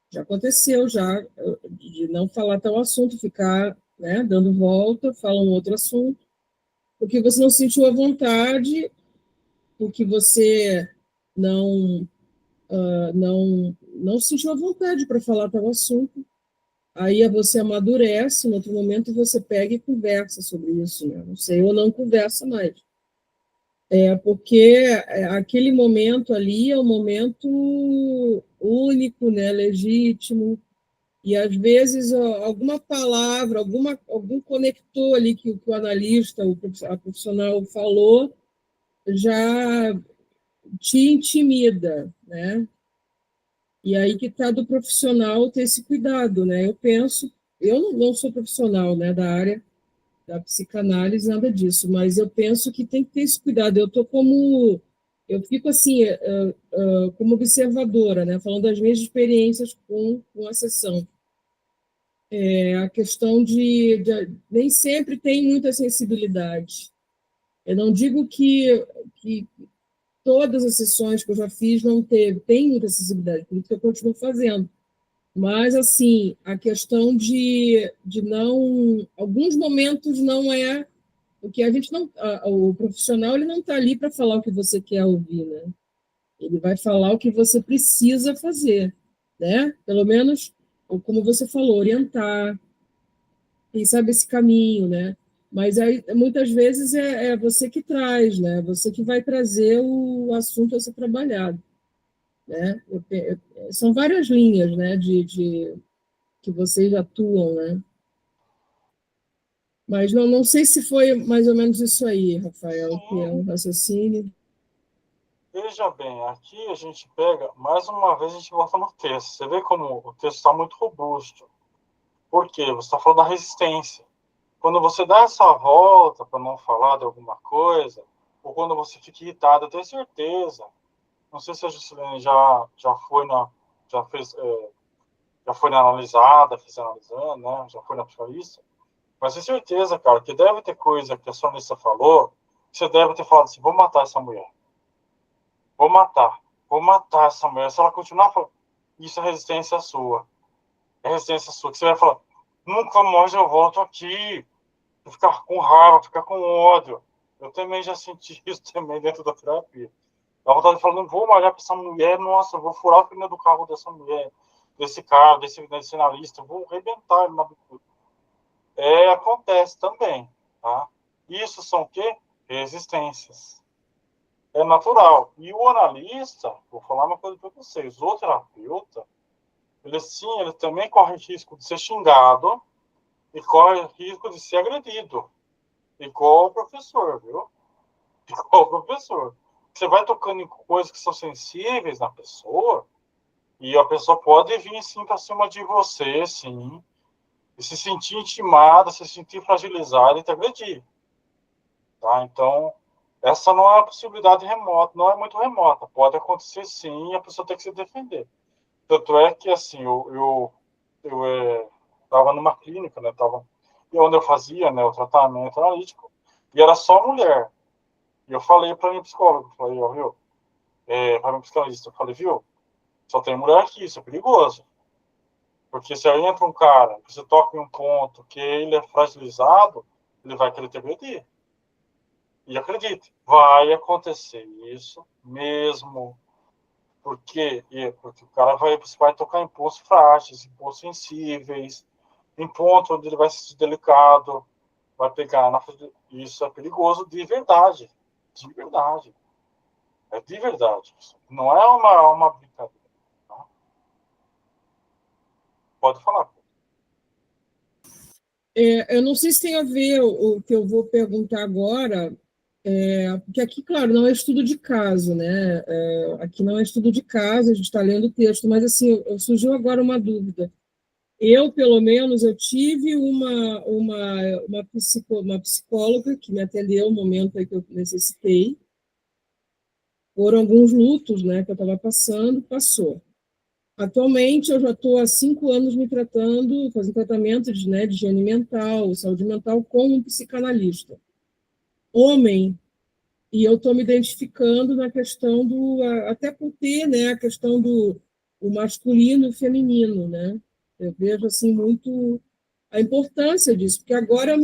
Já aconteceu, já, de não falar tal assunto, ficar, né, dando volta, fala um outro assunto, porque você não se sentiu à vontade, porque você não, não se sentiu à vontade para falar tal assunto. Aí você amadurece, no outro momento você pega e conversa sobre isso, né? Não sei, ou não conversa mais. É porque aquele momento ali é um momento único, né? Legítimo, e às vezes alguma palavra, algum conector ali que o analista, a profissional falou, já te intimida, né? E aí que está do profissional ter esse cuidado, né? Eu penso, eu não sou profissional, né, da área da psicanálise, nada disso, mas eu penso que tem que ter esse cuidado. Eu fico assim, como observadora, né, falando das minhas experiências com a sessão. A questão nem sempre tem muita sensibilidade. Eu não digo que todas as sessões que eu já fiz não tem muita sensibilidade, por isso que eu continuo fazendo. Mas, assim, a questão de não... Alguns momentos não é... Porque a gente não... O profissional, ele não está ali para falar o que você quer ouvir, né? Ele vai falar o que você precisa fazer, né? Pelo menos, como você falou, orientar, quem sabe esse caminho, né? Mas aí, muitas vezes é você que traz, né? Você que vai trazer o assunto a ser trabalhado, né? São várias linhas, né? Que vocês atuam, né? Mas não sei se foi mais ou menos isso aí, Rafael, que é Sim, um raciocínio. veja bem, aqui a gente pega, mais uma vez a gente volta no texto. Você vê como o texto está muito robusto. Por quê? Você está falando da resistência. Quando você dá essa volta para não falar de alguma coisa, ou quando você fica irritado, eu tenho certeza. Não sei se a Juscelene já foi já fez, já foi analisada, fez analisando, né? Já foi na psicanalista. Mas tenho certeza, cara, que deve ter coisa que a sonista falou, que você deve ter falado assim, vou matar essa mulher. Vou matar essa mulher. Se ela continuar falando, isso é resistência sua. É resistência sua. Que você vai falar, nunca mais eu volto aqui. Ficar com raiva, ficar com ódio. Eu também já senti isso também dentro da terapia. A vontade de falar, não vou malhar para essa mulher, nossa, eu vou furar o pneu do carro dessa mulher, desse cara, desse analista, vou arrebentar ele na bicuda. Acontece também, tá? Isso são o quê? Resistências. É natural. E o analista, vou falar uma coisa para vocês, o terapeuta, ele também corre risco de ser xingado e corre risco de ser agredido. Igual o professor, viu? Igual o professor. Você vai tocando em coisas que são sensíveis na pessoa, e a pessoa pode vir, sim, para cima de você, sim, e se sentir intimada, se sentir fragilizada e te agredir. Tá? Então, essa não é uma possibilidade remota, não é muito remota. Pode acontecer, sim, e a pessoa tem que se defender. Tanto é que, assim, eu estava numa clínica, né, onde eu fazia, né, o tratamento analítico, e era só mulher. E eu falei para minha psicóloga, falei, ó, viu, para minha psicanalista, eu falei, viu, só tem mulher aqui, isso é perigoso. Porque se aí entra um cara, você toca em um ponto que ele é fragilizado, ele vai querer te agredir. E acredite, vai acontecer isso mesmo. Porque o cara você vai tocar em pontos frágeis, em pontos sensíveis, em pontos onde ele vai se sentir delicado, vai pegar isso é perigoso de verdade. De verdade. É de verdade. Não é uma brincadeira. Tá? Pode falar. Eu não sei se tem a ver o que eu vou perguntar agora, Porque aqui, claro, não é estudo de caso, né? Aqui não é estudo de caso, a gente está lendo o texto, mas assim, surgiu agora uma dúvida. Eu, pelo menos, eu tive uma psicóloga que me atendeu no momento aí que eu necessitei, por alguns lutos, né, que eu estava passando, passou. Atualmente, eu já estou há 5 anos me tratando, fazendo tratamento de higiene mental, saúde mental, com um psicanalista. Homem, e eu estou me identificando na questão até por ter, né, a questão do o masculino e o feminino, né? Eu vejo, assim, muito a importância disso, porque agora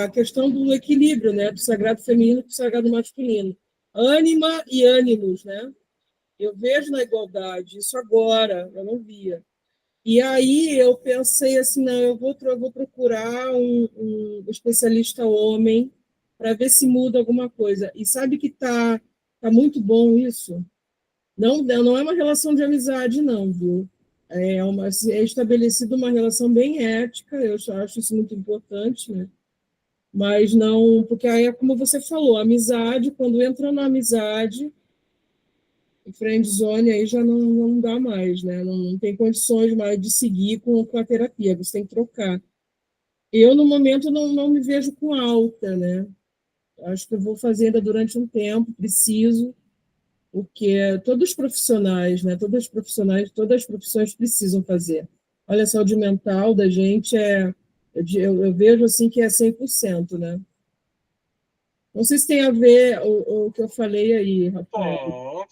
a questão do equilíbrio, né, do sagrado feminino com o sagrado masculino. Ânima e ânimos, né? Eu vejo na igualdade, isso agora, eu não via. E aí eu pensei assim, não, eu vou procurar um especialista homem para ver se muda alguma coisa. E sabe que tá muito bom isso? Não é uma relação de amizade, não, viu? É estabelecida uma relação bem ética, eu acho isso muito importante, né? Mas não, porque aí é como você falou, amizade, quando entra na amizade, o friend zone aí já não dá mais, né? Não tem condições mais de seguir com a terapia, você tem que trocar. Eu, no momento, não me vejo com alta, né? Acho que eu vou fazer ainda durante um tempo, preciso, porque todos os profissionais, né? Todas as profissões precisam fazer. Olha, a saúde mental da gente eu vejo assim que é 100%, né? Não sei se tem a ver o que eu falei aí, Rafael.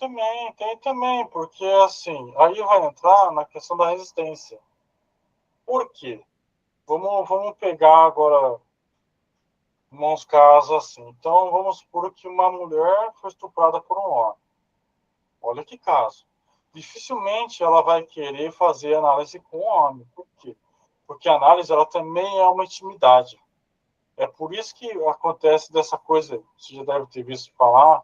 Tem também, porque assim, aí vai entrar na questão da resistência. Por quê? Vamos pegar agora uns casos assim. Então, vamos supor que uma mulher foi estuprada por um homem. Olha que caso. Dificilmente ela vai querer fazer análise com o homem. Por quê? Porque a análise ela também é uma intimidade. É por isso que acontece dessa coisa, você já deve ter visto falar,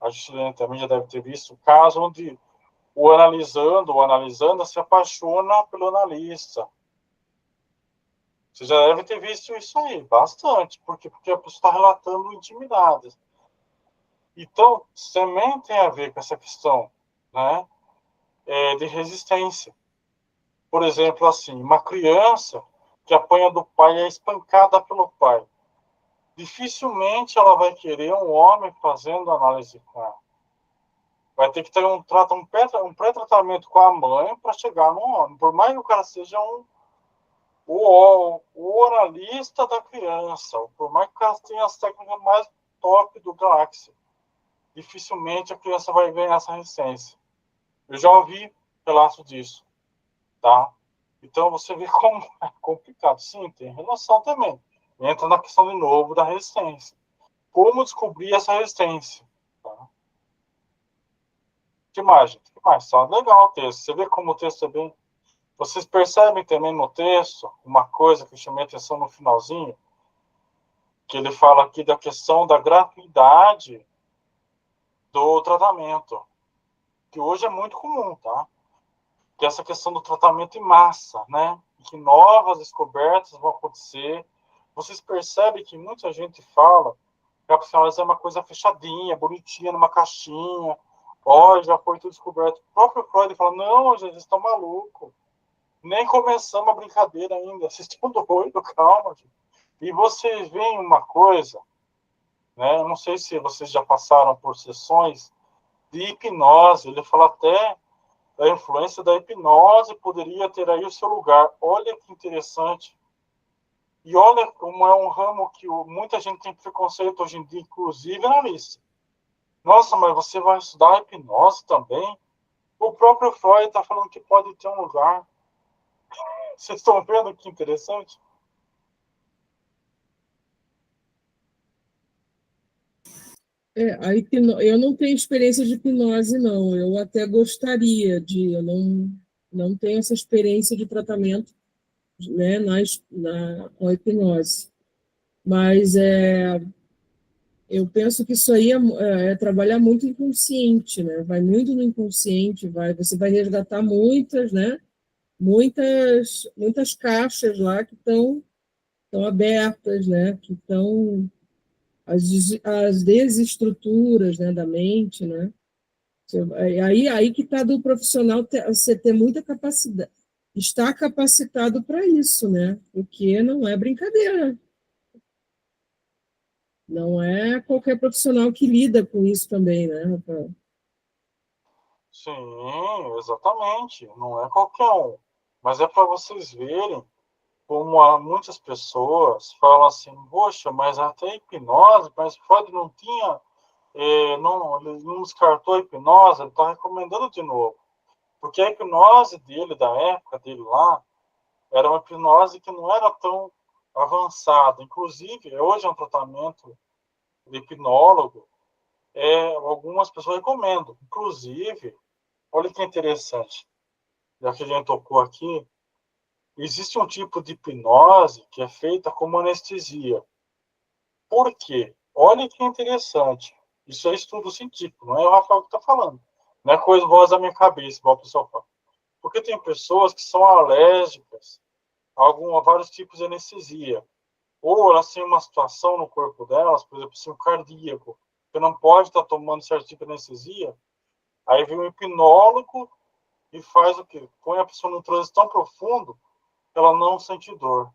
a Juscelina também já deve ter visto, o caso onde o analisanda se apaixona pelo analista. Você já deve ter visto isso aí, bastante. Por quê? Porque a pessoa está relatando intimidades. Então, também tem a ver com essa questão, né, de resistência. Por exemplo, assim, uma criança que apanha do pai e é espancada pelo pai. Dificilmente ela vai querer um homem fazendo análise com ela. Vai ter que ter um pré-tratamento com a mãe para chegar no homem. Por mais que o cara seja o analista da criança, por mais que o cara tenha as técnicas mais top do Galáxia, dificilmente a criança vai ganhar essa resistência. Eu já ouvi relatos disso, tá? Então você vê como é complicado. Sim, tem relação também. Entra na questão de novo da resistência. Como descobrir essa resistência? Tá? Que mais, gente? Que mais? Só legal o texto. Você vê como o texto é bem. Vocês percebem também no texto uma coisa que chamei a atenção no finalzinho, que ele fala aqui da questão da gratuidade do tratamento, que hoje é muito comum, tá? Que é essa questão do tratamento em massa, né? Que novas descobertas vão acontecer. Vocês percebem que muita gente fala que a psicanálise é uma coisa fechadinha, bonitinha, numa caixinha. Ó, já foi tudo descoberto. O próprio Freud fala, não, gente, vocês estão malucos. Nem começamos a brincadeira ainda. Vocês estão doidos, calma, gente. E vocês veem uma coisa, né? Eu não sei se vocês já passaram por sessões de hipnose. Ele fala até a influência da hipnose poderia ter aí o seu lugar. Olha que interessante. E olha como é um ramo que muita gente tem preconceito hoje em dia, inclusive na lista. Nossa, mas você vai estudar hipnose também? O próprio Freud está falando que pode ter um lugar. Vocês estão vendo que interessante? Eu não tenho experiência de hipnose, não. Eu até gostaria eu não tenho essa experiência de tratamento, né, com a hipnose. Mas eu penso que isso aí é trabalhar muito inconsciente, né? Vai muito no inconsciente, você vai resgatar muitas, né? Muitas caixas lá que estão abertas, né? Que estão as desestruturas, né, da mente, né? Aí que está do profissional você ter muita capacidade, estar capacitado para isso, né? Porque não é brincadeira. Não é qualquer profissional que lida com isso também, né, Rafael? Sim, exatamente. Não é qualquer um. Mas é para vocês verem como há muitas pessoas falam assim, poxa, mas até hipnose, mas Freud não tinha, não, ele não descartou a hipnose, ele está recomendando de novo. Porque a hipnose dele, da época dele lá, era uma hipnose que não era tão avançada. Inclusive, hoje é um tratamento de hipnólogo, algumas pessoas recomendam. Inclusive, olha que interessante, já que a gente tocou aqui, existe um tipo de hipnose que é feita como anestesia. Por quê? Olha que interessante. Isso é estudo científico, não é o Rafael que está falando. Não é coisa voz da minha cabeça, igual o pessoal fala. Porque tem pessoas que são alérgicas a vários tipos de anestesia. Ou elas têm uma situação no corpo delas, por exemplo, assim, o cardíaco, que não pode estar tomando certo tipo de anestesia. Aí vem um hipnólogo e faz o quê? Põe a pessoa num transe tão profundo que ela não sente dor.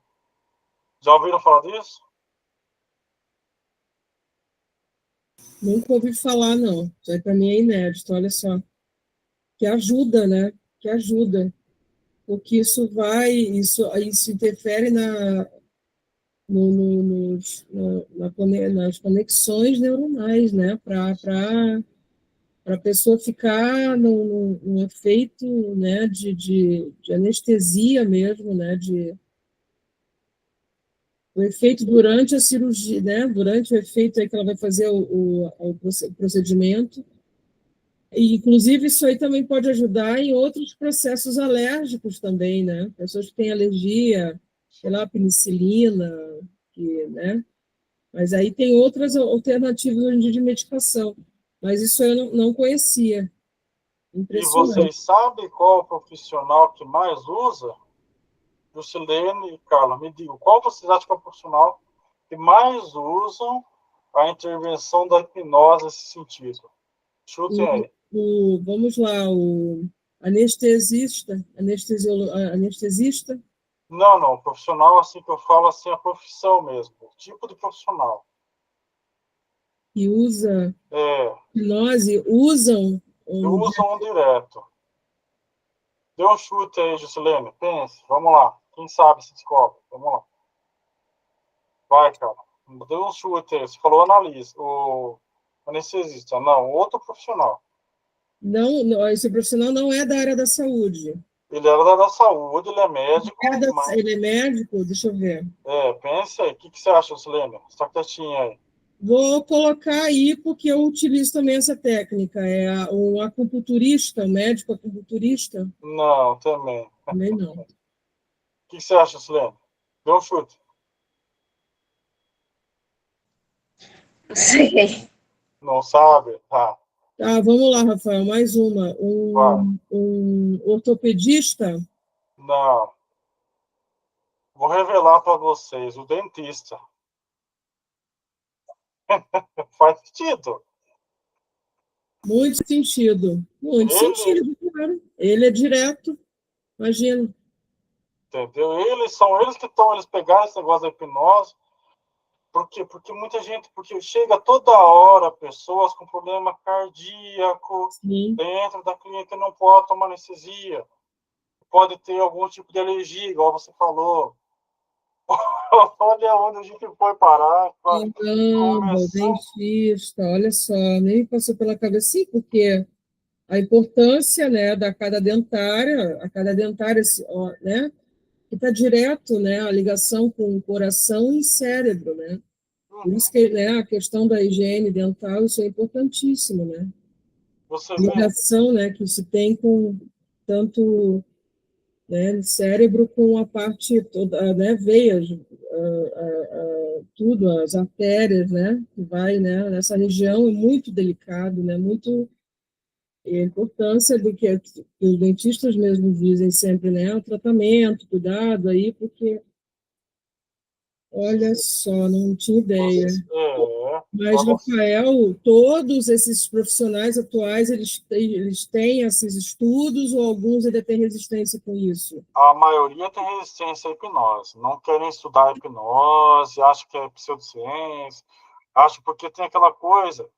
Já ouviram falar disso? Nunca ouvi falar, não. Isso aí para mim é inédito, olha só. Que ajuda, né? Que ajuda. Porque isso interfere nas conexões neuronais, né? Para a pessoa ficar num efeito, né? De anestesia mesmo, né? O efeito durante a cirurgia, né? Durante o efeito aí que ela vai fazer o procedimento. E, inclusive, isso aí também pode ajudar em outros processos alérgicos também, né? Pessoas que têm alergia, sei lá, penicilina, né? Mas aí tem outras alternativas hoje em dia de medicação. Mas isso eu não conhecia. E Impressionante. vocês sabem qual o profissional que mais usa? Lucilene e Carla, me digam, qual vocês acham que é o profissional que mais usam a intervenção da hipnose nesse sentido? Chutem aí. Vamos lá, o anestesista, Não, não, profissional assim que eu falo assim, a profissão mesmo, o tipo de profissional. que usa É, hipnose, usam usam direto. Dê um chute aí, Juscelene, pense, vamos lá. Quem sabe se descobre, vamos lá. Vai, cara. Dê um chute aí, você falou analista, o anestesista, não, outro profissional. não, esse profissional não é da área da saúde. Ele era da saúde, ele é médico, mas. Ele é médico? Deixa eu ver. Pensa aí. O que você acha, Silene? Está quietinha aí. Vou colocar aí porque eu utilizo também essa técnica. É o acupunturista, o médico acupunturista? Não, também. Também O não. que você acha, Silene? Dê um chute. Não sei. Não sabe? Tá, Tá, vamos lá, Rafael, mais uma. vai. Um ortopedista? Não. Vou revelar para vocês. O dentista. Faz sentido. Muito sentido. Muito Ele, sentido, claro. Ele é direto, imagina. entendeu? São eles que estão, eles pegaram esse negócio da hipnose. Por quê? Porque muita gente, porque chega toda hora pessoas com problema cardíaco Sim. dentro da clínica e não pode tomar anestesia. Pode ter algum tipo de alergia, igual você falou. Olha onde a gente foi parar. Caramba, Começou. dentista, olha só, nem passou pela cabeça, sim, porque a importância, né, a cada dentária, ó, né, que está direto, né, a ligação com o coração e cérebro, né? Por isso que, né, a questão da higiene dental, isso é importantíssimo, né? Você A vê? ligação, né, que se tem com tanto, né, cérebro com a parte toda, né, veias, tudo, as artérias, né, que vai, né, nessa região é muito delicado, né, muito e a importância do que os dentistas mesmo dizem sempre, né, o tratamento, cuidado aí, porque olha só, não tinha ideia. Mas, Rafael, todos esses profissionais atuais, eles têm esses estudos ou alguns ainda têm resistência com isso? A maioria tem resistência à hipnose. Não querem estudar a hipnose, acham que é pseudociência, acham porque tem aquela coisa.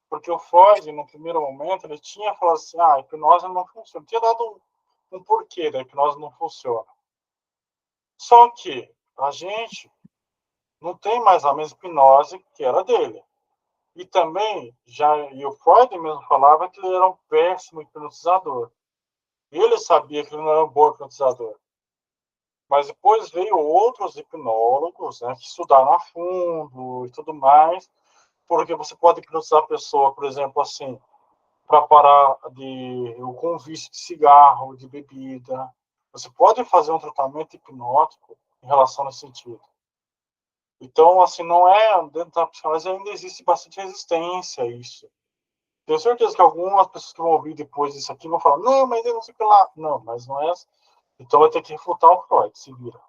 Porque o Freud, no primeiro momento, ele tinha falado assim, a hipnose não funciona. Tinha dado um porquê da hipnose não funciona. Só que a gente não tem mais a mesma hipnose que era dele. E também, e o Freud mesmo falava que ele era um péssimo hipnotizador. Ele sabia que ele não era um bom hipnotizador. Mas depois veio outros hipnólogos, né, que estudaram a fundo e tudo mais, porque você pode hipnotizar a pessoa, por exemplo, assim, para parar com vício de cigarro, de bebida. Você pode fazer um tratamento hipnótico em relação nesse sentido. Então, assim, não é, dentro da psicanálise ainda existe bastante resistência a isso. Tenho certeza que algumas pessoas que vão ouvir depois disso aqui vão falar, não, mas eu não sei o que lá. Não, mas não é assim. Então vai ter que refutar o Freud, se vira.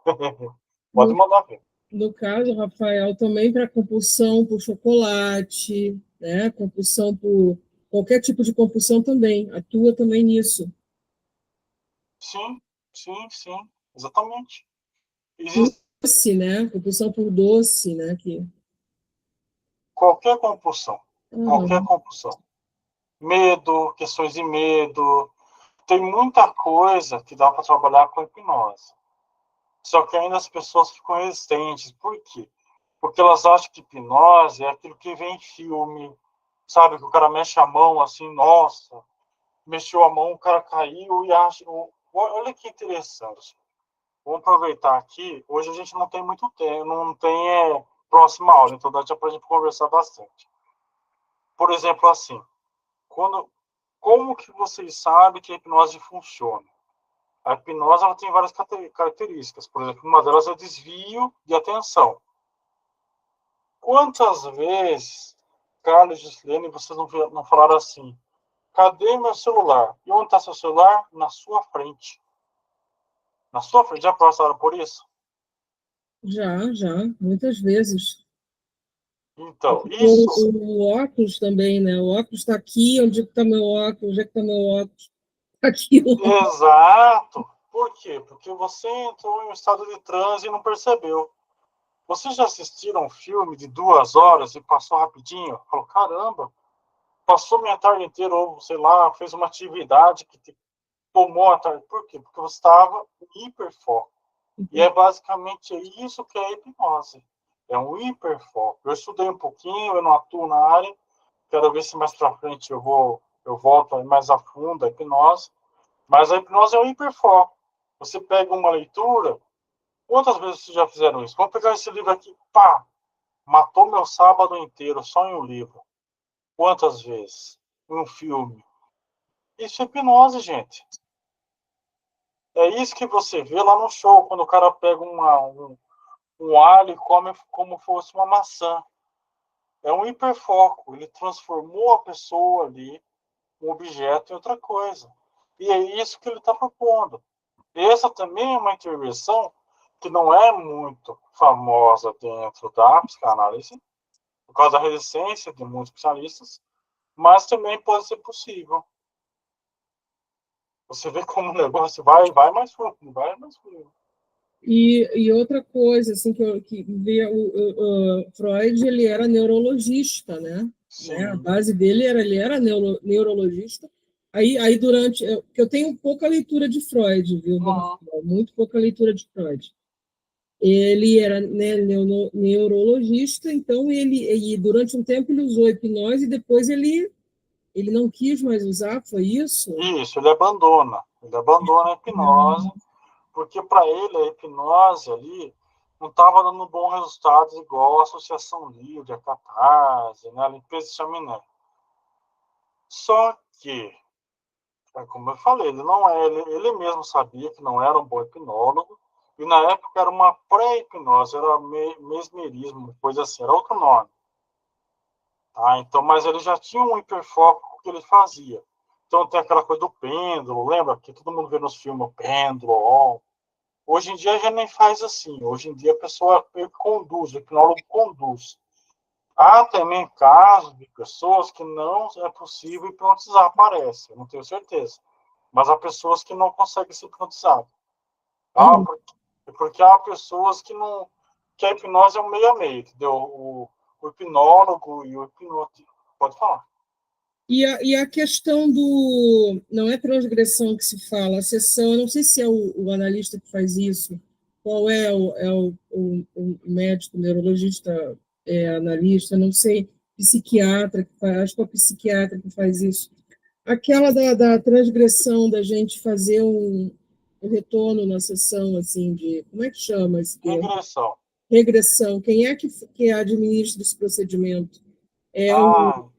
Pode mandar ver. No caso, Rafael, também para compulsão por chocolate, né? Compulsão por qualquer tipo de compulsão também, atua também nisso. Sim, sim, sim, exatamente. Existe Doce, né? Compulsão por doce, né? qualquer compulsão, qualquer Uhum. compulsão. Medo, questões de medo. Tem muita coisa que dá para trabalhar com hipnose. Só que ainda as pessoas ficam resistentes. Por quê? Porque elas acham que hipnose é aquilo que vem em filme, sabe? Que o cara mexe a mão assim, nossa, mexeu a mão, o cara caiu e acha. Olha que interessante. Vamos aproveitar aqui. Hoje a gente não tem muito tempo, não tem próxima aula, então dá para a gente conversar bastante. Por exemplo, assim, como que vocês sabem que a hipnose funciona? A hipnose ela tem várias características. Por exemplo, uma delas é desvio de atenção. Quantas vezes, Carlos e Gislene, vocês não falaram assim, cadê meu celular? E onde está seu celular? Na sua frente. Na sua frente. Já passaram por isso? Já, muitas vezes. Então, isso. O óculos também, né? O óculos está aqui, onde está meu óculos? Onde é que está meu óculos? Aqui. Exato. Por quê? Porque você entrou em um estado de transe e não percebeu. Vocês já assistiram um filme de 2 horas e passou rapidinho? Falou, caramba, passou minha tarde inteira, ou sei lá, fez uma atividade que te tomou a tarde. Por quê? Porque você estava em hiperfoco. E é basicamente isso que é a hipnose. É um hiperfoco. Eu estudei um pouquinho, eu não atuo na área, quero ver se mais para frente eu volto mais a fundo a hipnose. Mas a hipnose é um hiperfoco. Você pega uma leitura, quantas vezes vocês já fizeram isso? Vamos pegar esse livro aqui, pá, matou meu sábado inteiro só em um livro. Quantas vezes? Em um filme. Isso é hipnose, gente. É isso que você vê lá no show, quando o cara pega um alho e come como fosse uma maçã. É um hiperfoco. Ele transformou a pessoa ali, um objeto, em outra coisa. E é isso que ele está propondo. Essa também é uma intervenção que não é muito famosa dentro da psicanálise, por causa da resistência de muitos especialistas, mas também pode ser possível. Você vê como o negócio vai mais fundo, vai mais fundo. E outra coisa, assim, que vê o Freud, ele era neurologista, né? A base dele ele era neurologista. Aí durante... Eu tenho pouca leitura de Freud, viu, dona Flor? Muito pouca leitura de Freud. Ele era, né, neurologista, então e durante um tempo ele usou hipnose e depois ele não quis mais usar, foi isso? Isso, ele abandona a hipnose, porque para ele a hipnose ali não estava dando bons resultados igual a associação livre, a catarse, né, a limpeza de chaminé. Só que, como eu falei, ele mesmo sabia que não era um bom hipnólogo, e na época era uma pré-hipnose, era mesmerismo, coisa assim, era outro nome. Tá? Então, mas ele já tinha um hiperfoco que ele fazia. Então tem aquela coisa do pêndulo, lembra? Que todo mundo vê nos filmes, o pêndulo, ó. Hoje em dia já nem faz assim. Hoje em dia a pessoa conduz, o hipnólogo conduz. Há também casos de pessoas que não é possível hipnotizar, parece, eu não tenho certeza. Mas há pessoas que não conseguem ser hipnotizadas. Uhum. Porque há pessoas que não. Que a hipnose é um meio a meio, entendeu? O hipnólogo e o hipnótico. Pode falar. E a questão do. Não é transgressão que se fala, a sessão, eu não sei se é o analista que faz isso, qual é o médico, neurologista, analista, não sei, psiquiatra, que faz, acho que é o psiquiatra que faz isso. Aquela da transgressão, da gente fazer um retorno na sessão, assim, de. Como é que chama esse termo? Regressão. Regressão. Quem é que administra esse procedimento? É o Então.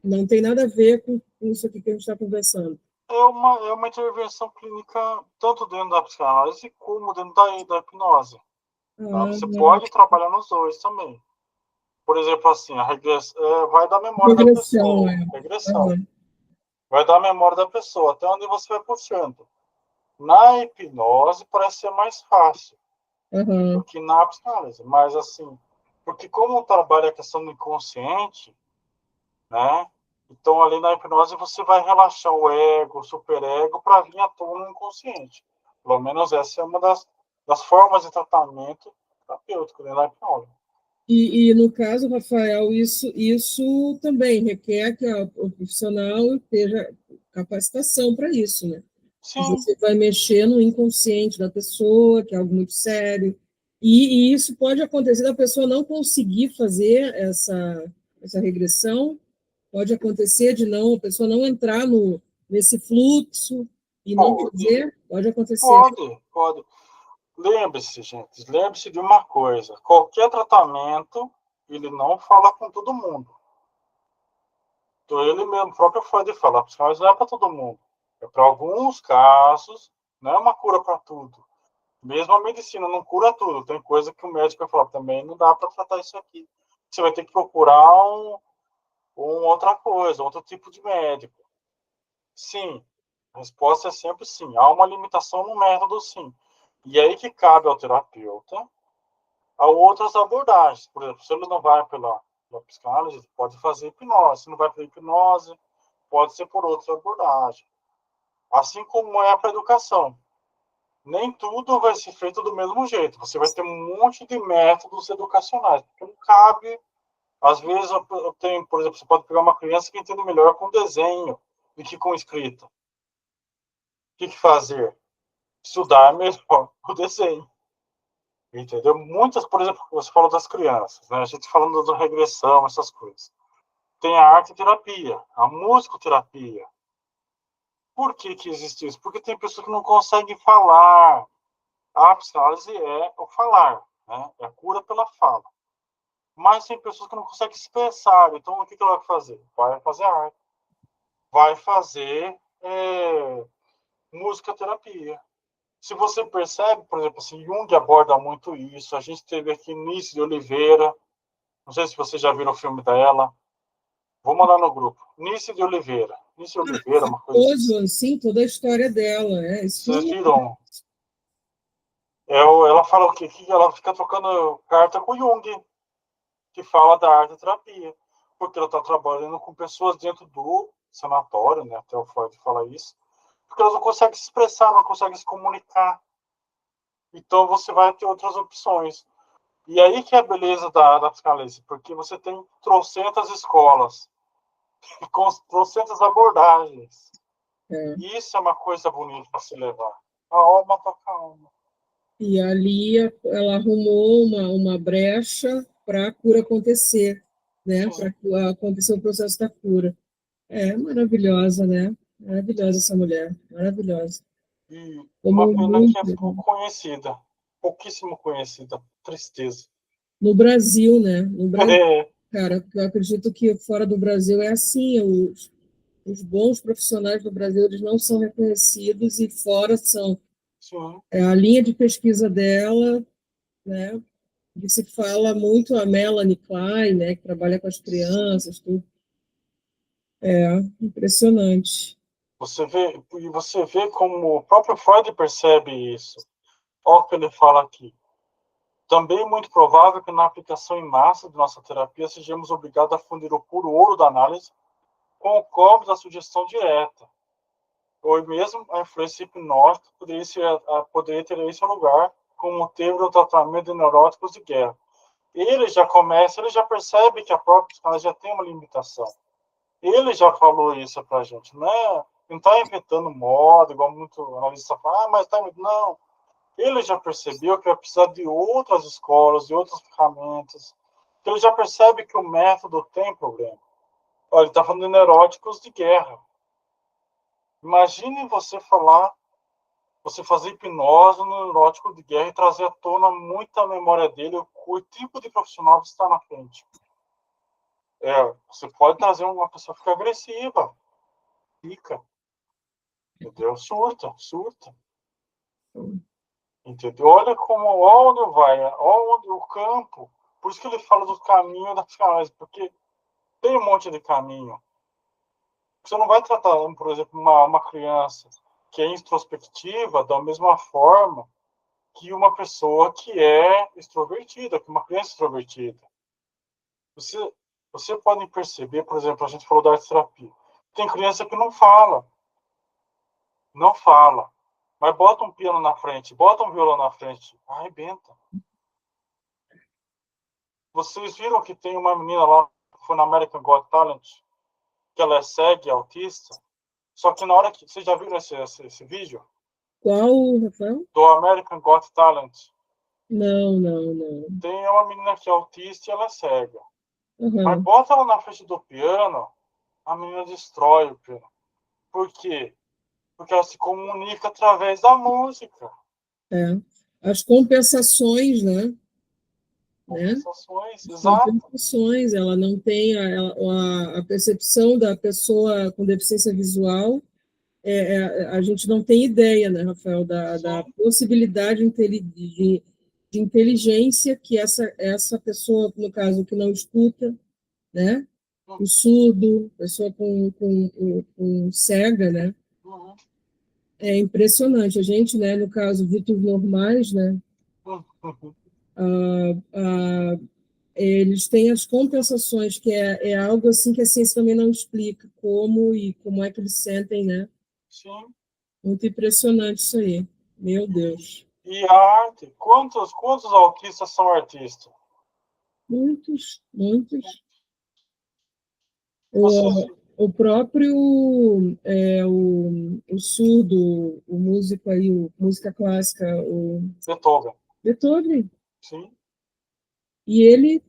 Não tem nada a ver com isso aqui que a gente está conversando. É uma intervenção clínica tanto dentro da psicanálise como dentro da hipnose. Tá? Você pode trabalhar nos dois também. Por exemplo, assim, a regressão vai da memória da Regressão, pessoa. Regressão. Vai da memória da pessoa, até onde você vai puxando. Na hipnose parece ser mais fácil do que na psicanálise. Mas, assim, porque como o trabalho é a questão do inconsciente, né? Então, ali na hipnose, você vai relaxar o ego, o superego, para vir à tona no inconsciente. Pelo menos essa é uma das formas de tratamento terapêutico da hipnose. E no caso, Rafael, isso também requer que o profissional esteja capacitação para isso, né? Sim. Você vai mexer no inconsciente da pessoa, que é algo muito sério, e isso pode acontecer da pessoa não conseguir fazer essa regressão, pode acontecer de não, a pessoa não entrar nesse fluxo e não fazer, pode acontecer. Pode. Lembre-se, gente, lembre-se de uma coisa: qualquer tratamento, ele não fala com todo mundo. Então, ele mesmo, o próprio Freud fala, a psicanálise não é para todo mundo. É para alguns casos, não é uma cura para tudo. Mesmo a medicina não cura tudo. Tem coisa que o médico vai falar, também não dá para tratar isso aqui. Você vai ter que procurar outra coisa, outro tipo de médico. Sim, a resposta é sempre sim. Há uma limitação no método, sim. E aí que cabe ao terapeuta a outras abordagens. Por exemplo, se ele não vai pela psicanálise, pode fazer hipnose. Se não vai pela hipnose, pode ser por outra abordagem. Assim como é para a educação. Nem tudo vai ser feito do mesmo jeito. Você vai ter um monte de métodos educacionais. Porque não cabe. Às vezes, eu tenho, por exemplo, você pode pegar uma criança que entende melhor com desenho do que com escrita. O que fazer? Estudar melhor o desenho. Entendeu? Muitas, por exemplo, você falou das crianças, né? A gente falando da regressão, essas coisas. Tem a arte-terapia, a musicoterapia. Por que existe isso? Porque tem pessoas que não conseguem falar. A psicanálise é o falar, né? É a cura pela fala. Mas tem pessoas que não conseguem expressar. Então, o que ela vai fazer? Vai fazer arte. Vai fazer musicoterapia. Se você percebe, por exemplo, assim, Jung aborda muito isso. A gente teve aqui Nícia de Oliveira. Não sei se você já viu o filme dela. Vou mandar no grupo. Nícia de Oliveira. Nícia de Oliveira, uma coisa assim. Famoso, assim, toda a história dela. Esse Vocês filme viram? Ela fala o quê? Que ela fica trocando carta com Jung, que fala da arte terapia. Porque ela está trabalhando com pessoas dentro do sanatório, né? Até o Freud fala isso. Porque elas não conseguem se expressar, não conseguem se comunicar. Então você vai ter outras opções. E aí que é a beleza da psicanálise, porque você tem trocentas escolas, com trocentas abordagens. E isso é uma coisa bonita para se levar. A alma toca a alma. E ali ela arrumou uma brecha para a cura acontecer, né? Para acontecer o processo da cura. É maravilhosa, né? Maravilhosa essa mulher, maravilhosa. E Como uma pena que é muito, pouco conhecida, pouquíssimo conhecida. Tristeza. no Brasil, né? No Brasil, É, cara, eu acredito que fora do Brasil é assim, os bons profissionais do Brasil eles não são reconhecidos e fora são. sim. A linha de pesquisa dela, né? Que se fala muito a Melanie Klein, né? Que trabalha com as crianças, tudo. É impressionante. Você vê como o próprio Freud percebe isso. Olha o que ele fala aqui. Também é muito provável que na aplicação em massa de nossa terapia sejamos obrigados a fundir o puro ouro da análise com o cobre da sugestão direta. Ou mesmo a influência hipnótica poderia ter esse lugar, como teve no tratamento de neuróticos de guerra. Ele já percebe que a própria psicanálise já tem uma limitação. Ele já falou isso pra gente, né? Não está inventando moda, igual muito analista fala, mas tá... Não. Ele já percebeu que vai precisar de outras escolas, de outras ferramentas. Ele já percebe que o método tem problema. Olha, ele está falando de neuróticos de guerra. Imagine você fazer hipnose no neurótico de guerra e trazer à tona muita memória dele, o tipo de profissional que está na frente. Você pode trazer uma pessoa que fica agressiva. Fica. Entendeu? Surta. Entendeu? Olha onde vai, onde o campo. Por isso que ele fala do caminho da psicanálise, porque tem um monte de caminho. Você não vai tratar, por exemplo, uma criança que é introspectiva da mesma forma que uma pessoa que é extrovertida, que uma criança extrovertida. Você pode perceber, por exemplo, a gente falou da arte terapia. Tem criança que não fala. Mas bota um piano na frente, bota um violão na frente, arrebenta. Vocês viram que tem uma menina lá, que foi na American Got Talent, que ela é cega e autista? Só que na hora que... Vocês já viram esse vídeo? Qual, Rafael? Do American Got Talent. Não. Tem uma menina que é autista e ela é cega. Uhum. Mas bota ela na frente do piano, a menina destrói o piano. Por quê? Porque ela se comunica através da música. As compensações, né? Compensações, exato. Compensações, ela não tem a percepção da pessoa com deficiência visual. A gente não tem ideia, né, Rafael, da possibilidade de inteligência que essa pessoa, no caso, que não escuta, né? O surdo, pessoa com cega, né? Uhum. É impressionante. A gente, né, no caso, Vitor Normais, né? Eles têm as compensações, que é algo assim que a ciência também não explica como é que eles sentem, né? Sim. Muito impressionante isso aí. Meu Deus. E a arte? Quantos autistas são artistas? Muitos. Vocês... O próprio o surdo, o músico aí, música clássica, o Beethoven. Sim. E ele,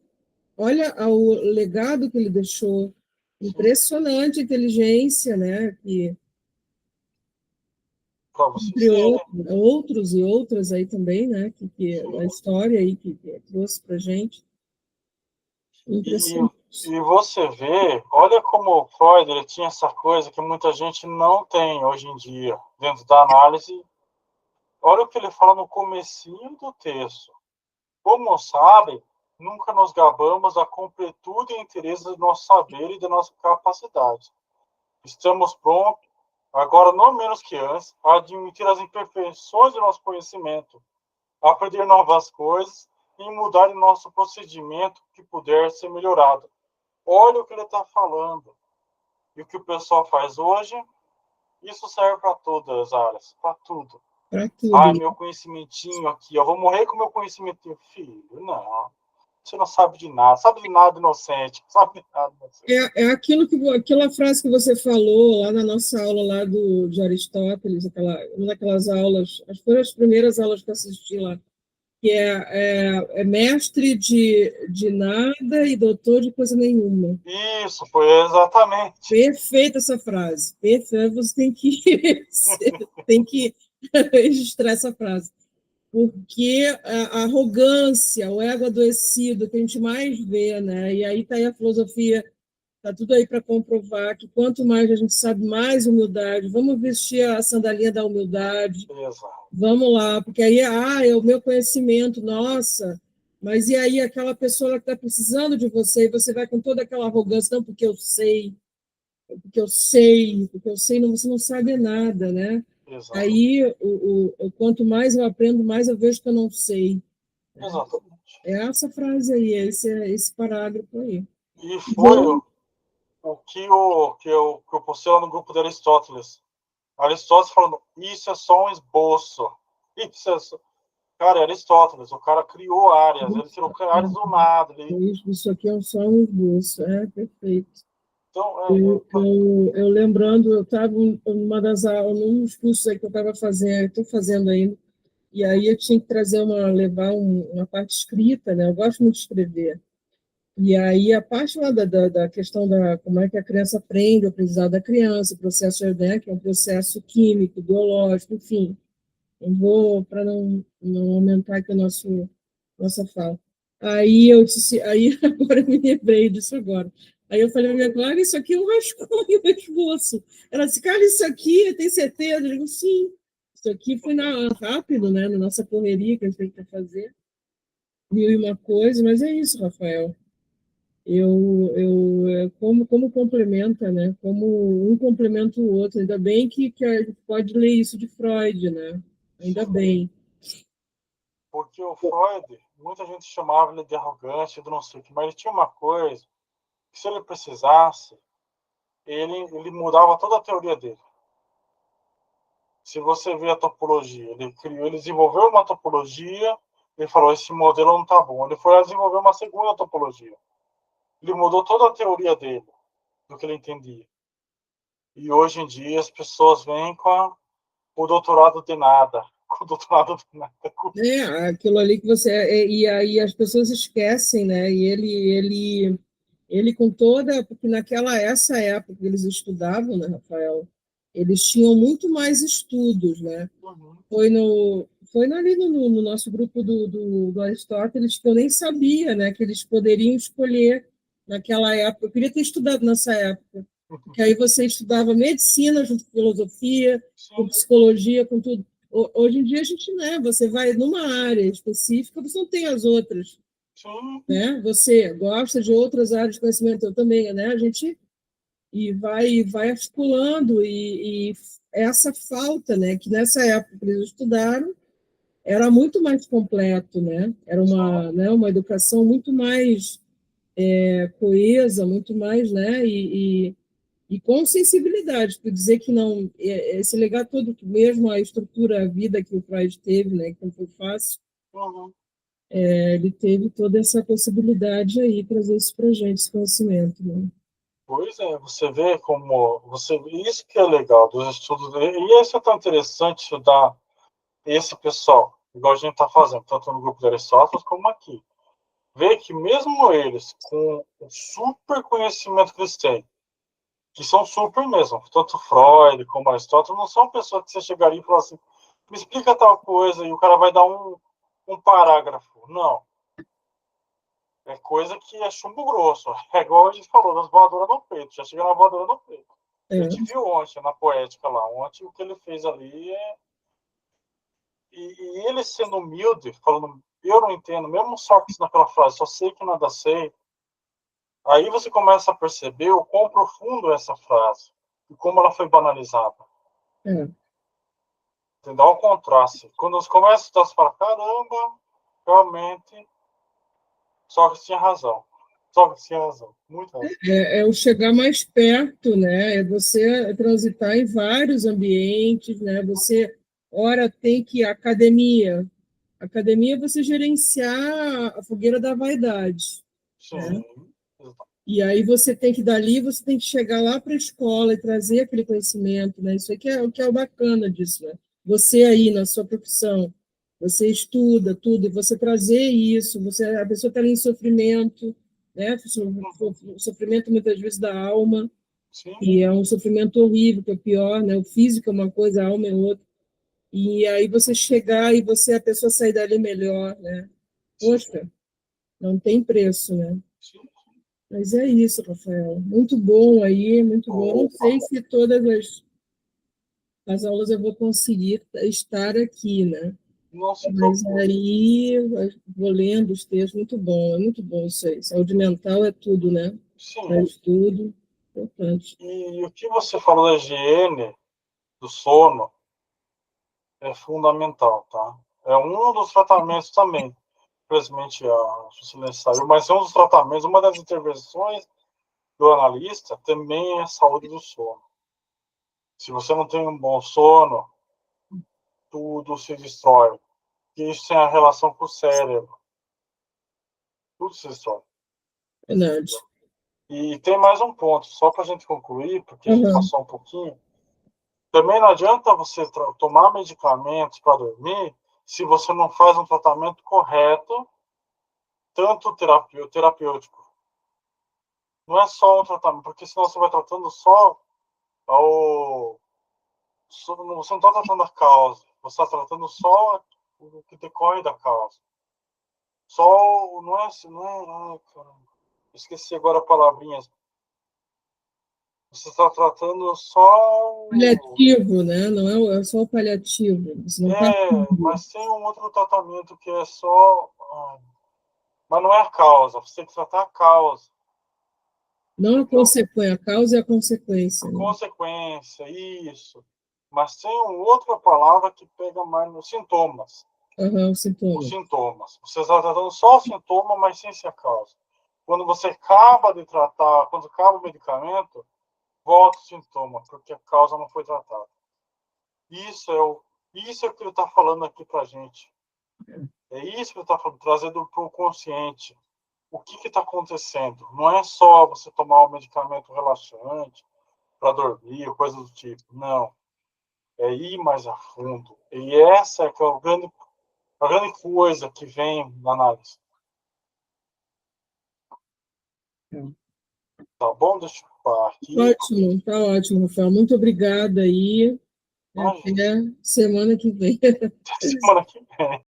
olha o legado que ele deixou, impressionante inteligência, né? Que, entre outros e outras aí também, né? Que a história aí que trouxe para gente. Impressionante. E você vê, olha como o Freud ele tinha essa coisa que muita gente não tem hoje em dia, dentro da análise. Olha o que ele fala no comecinho do texto. Como sabem, nunca nos gabamos da completude e interesse do nosso saber e da nossa capacidade. Estamos prontos, agora não menos que antes, a admitir as imperfeições do nosso conhecimento, a aprender novas coisas e mudar o nosso procedimento que puder ser melhorado. Olha o que ele está falando. E o que o pessoal faz hoje, isso serve para todas as áreas, para tudo. Meu conhecimentinho aqui, eu vou morrer com meu conhecimentinho. Filho, não. Você não sabe de nada, inocente, sabe de nada inocente. Aquela frase que você falou lá na nossa aula lá de Aristóteles, uma daquelas aulas, acho que foram as primeiras aulas que eu assisti lá, que é mestre de nada e doutor de coisa nenhuma. Isso, foi exatamente. Perfeita essa frase. Perfeita. Você tem que registrar essa frase. Porque a arrogância, o ego adoecido que a gente mais vê, né? E aí está aí a filosofia, está tudo aí para comprovar que quanto mais a gente sabe, mais humildade. Vamos vestir a sandalinha da humildade. Exato. Vamos lá, porque aí é o meu conhecimento, nossa, mas e aí aquela pessoa que está precisando de você, e você vai com toda aquela arrogância, não, porque eu sei, você não sabe nada, né? Exato. Aí, quanto mais eu aprendo, mais eu vejo que eu não sei. Exato. É essa frase aí, esse parágrafo aí. E foi o que eu postei lá no grupo de Aristóteles. Aristóteles falando, isso é só um esboço. Isso é só... Cara, é Aristóteles, o cara criou áreas, ele tirou áreas do nada. Isso aqui é só um esboço, perfeito. Então, eu lembrando, eu estava numa das aulas, num dos cursos aí que eu estava fazendo, estou fazendo ainda, e aí eu tinha que levar uma parte escrita, né? Eu gosto muito de escrever. E aí a parte lá da questão da como é que a criança aprende, o aprendizado da criança, o processo, né, que é um processo químico, biológico, enfim. Eu vou, para não aumentar aqui nossa fala. Aí eu disse, aí agora eu me lembrei disso agora. Aí eu falei para minha colega, isso aqui é um rascunho, um esboço. Ela disse, cara, isso aqui, tem certeza? Eu digo, sim. Isso aqui foi rápido, né, na nossa correria que a gente tem que fazer. Mil e uma coisa, mas é isso, Rafael. Como complementa, né? Como um complementa o outro. Ainda bem que a gente pode ler isso de Freud, né? Ainda bem. Porque o Freud, muita gente chamava ele de arrogante, de não sei o que, mas ele tinha uma coisa, que se ele precisasse, ele mudava toda a teoria dele. Se você vê a topologia, ele desenvolveu uma topologia, ele falou, esse modelo não está bom. Ele foi lá desenvolver uma segunda topologia. Ele mudou toda a teoria dele, do que ele entendia. E hoje em dia as pessoas vêm com o doutorado de nada. Com o doutorado de nada. Aquilo ali que você... E aí as pessoas esquecem, né? E ele com toda... Porque essa época que eles estudavam, né, Rafael? Eles tinham muito mais estudos, né? Uhum. Foi ali no nosso grupo do Aristóteles que eu nem sabia, né? Que eles poderiam escolher naquela época. Eu queria ter estudado nessa época, porque aí você estudava medicina junto com filosofia, com psicologia, com tudo. Hoje em dia a gente, né? Você vai numa área específica, você não tem as outras, né? Você gosta de outras áreas de conhecimento, eu também, né? A gente vai articulando e essa falta, né? Que nessa época que eles estudaram era muito mais completo, né? Era uma educação muito mais coesa, muito mais, né? E com sensibilidade, por dizer que não, esse legado todo, mesmo a estrutura, a vida que o Freud teve, né? Que não foi fácil, ele teve toda essa possibilidade aí, trazer isso para a gente, esse conhecimento, né? Pois é, você vê como isso que é legal dos estudos, e isso é tão interessante estudar esse pessoal, igual a gente está fazendo, tanto no grupo de Aristóteles como aqui. Ver que mesmo eles, com o super conhecimento que eles têm, que são super mesmo, tanto Freud como Aristóteles, não são pessoas que você chegaria e falar assim, me explica tal coisa, e o cara vai dar um parágrafo. Não. É coisa que é chumbo grosso. É igual a gente falou, das voadoras no peito. Já chega na voadora no peito. A gente viu ontem, na poética lá, ontem o que ele fez ali é... E ele sendo humilde, falando, eu não entendo, mesmo Sócrates naquela frase, só sei que nada sei, aí você começa a perceber o quão profundo é essa frase e como ela foi banalizada. Você dá um contraste. Quando você começa a estudar, você fala, caramba, realmente, Sócrates tinha razão. Sócrates tinha razão, muito razão. É o chegar mais perto, né? É você transitar em vários ambientes, né? Você, ora, tem que academia. Academia é você gerenciar a fogueira da vaidade. Sim. Né? E aí você tem que, dali, você tem que chegar lá para a escola e trazer aquele conhecimento, né? Isso aqui é o que é o bacana disso, né? Você aí, na sua profissão, você estuda tudo, e você trazer isso, a pessoa está ali em sofrimento, né? Sofrimento muitas vezes da alma, Sim. e é um sofrimento horrível, que é o pior, né? O físico é uma coisa, a alma é outra. E aí você chegar e a pessoa sair dali melhor, né? Poxa, não tem preço, né? Sim. Mas é isso, Rafael. Muito bom aí, muito bom. Não sei se todas as aulas eu vou conseguir estar aqui, né? Mas aí vou lendo os textos, muito bom isso aí. Saúde mental é tudo, né? Sim. Para estudo, importante. E o que você falou da higiene, do sono, é fundamental, tá? É um dos tratamentos também. infelizmente a Juscelene saiu, mas é um dos tratamentos, uma das intervenções do analista também é a saúde do sono. Se você não tem um bom sono, tudo se destrói. E isso tem a relação com o cérebro. Tudo se destrói. Verdade. E tem mais um ponto, só para a gente concluir, porque a gente Uhum. passou um pouquinho. Também não adianta você tomar medicamentos para dormir se você não faz um tratamento correto, tanto terapêutico. Não é só um tratamento, porque senão você vai tratando só você não está tratando a causa, você está tratando só o que decorre da causa. Só, não é, ai, caramba, esqueci agora a palavrinha. Você está tratando só Paliativo, né? Não é só o paliativo. Você não está. mas tem um outro tratamento que é só, mas não é a causa, você tem que tratar a causa. Não a Então, consequência, a causa é a consequência. a Né? consequência, isso. Mas tem uma outra palavra que pega mais nos sintomas. Uhum, Os sintoma. sintomas. Você está tratando só o sintoma, mas sem ser a causa. Quando você acaba de tratar, quando acaba o medicamento, volta o sintoma, porque a causa não foi tratada. Isso é o que ele está falando aqui para a gente. É isso que ele está falando, trazendo para o consciente. O que está acontecendo? Não é só você tomar um medicamento relaxante para dormir, ou coisa do tipo. Não. É ir mais a fundo. E essa é que é a grande coisa que vem na análise. Tá bom? Deixa eu parar aqui. Ótimo, tá ótimo, Rafael. Muito obrigada aí. Até semana que vem. Semana que vem.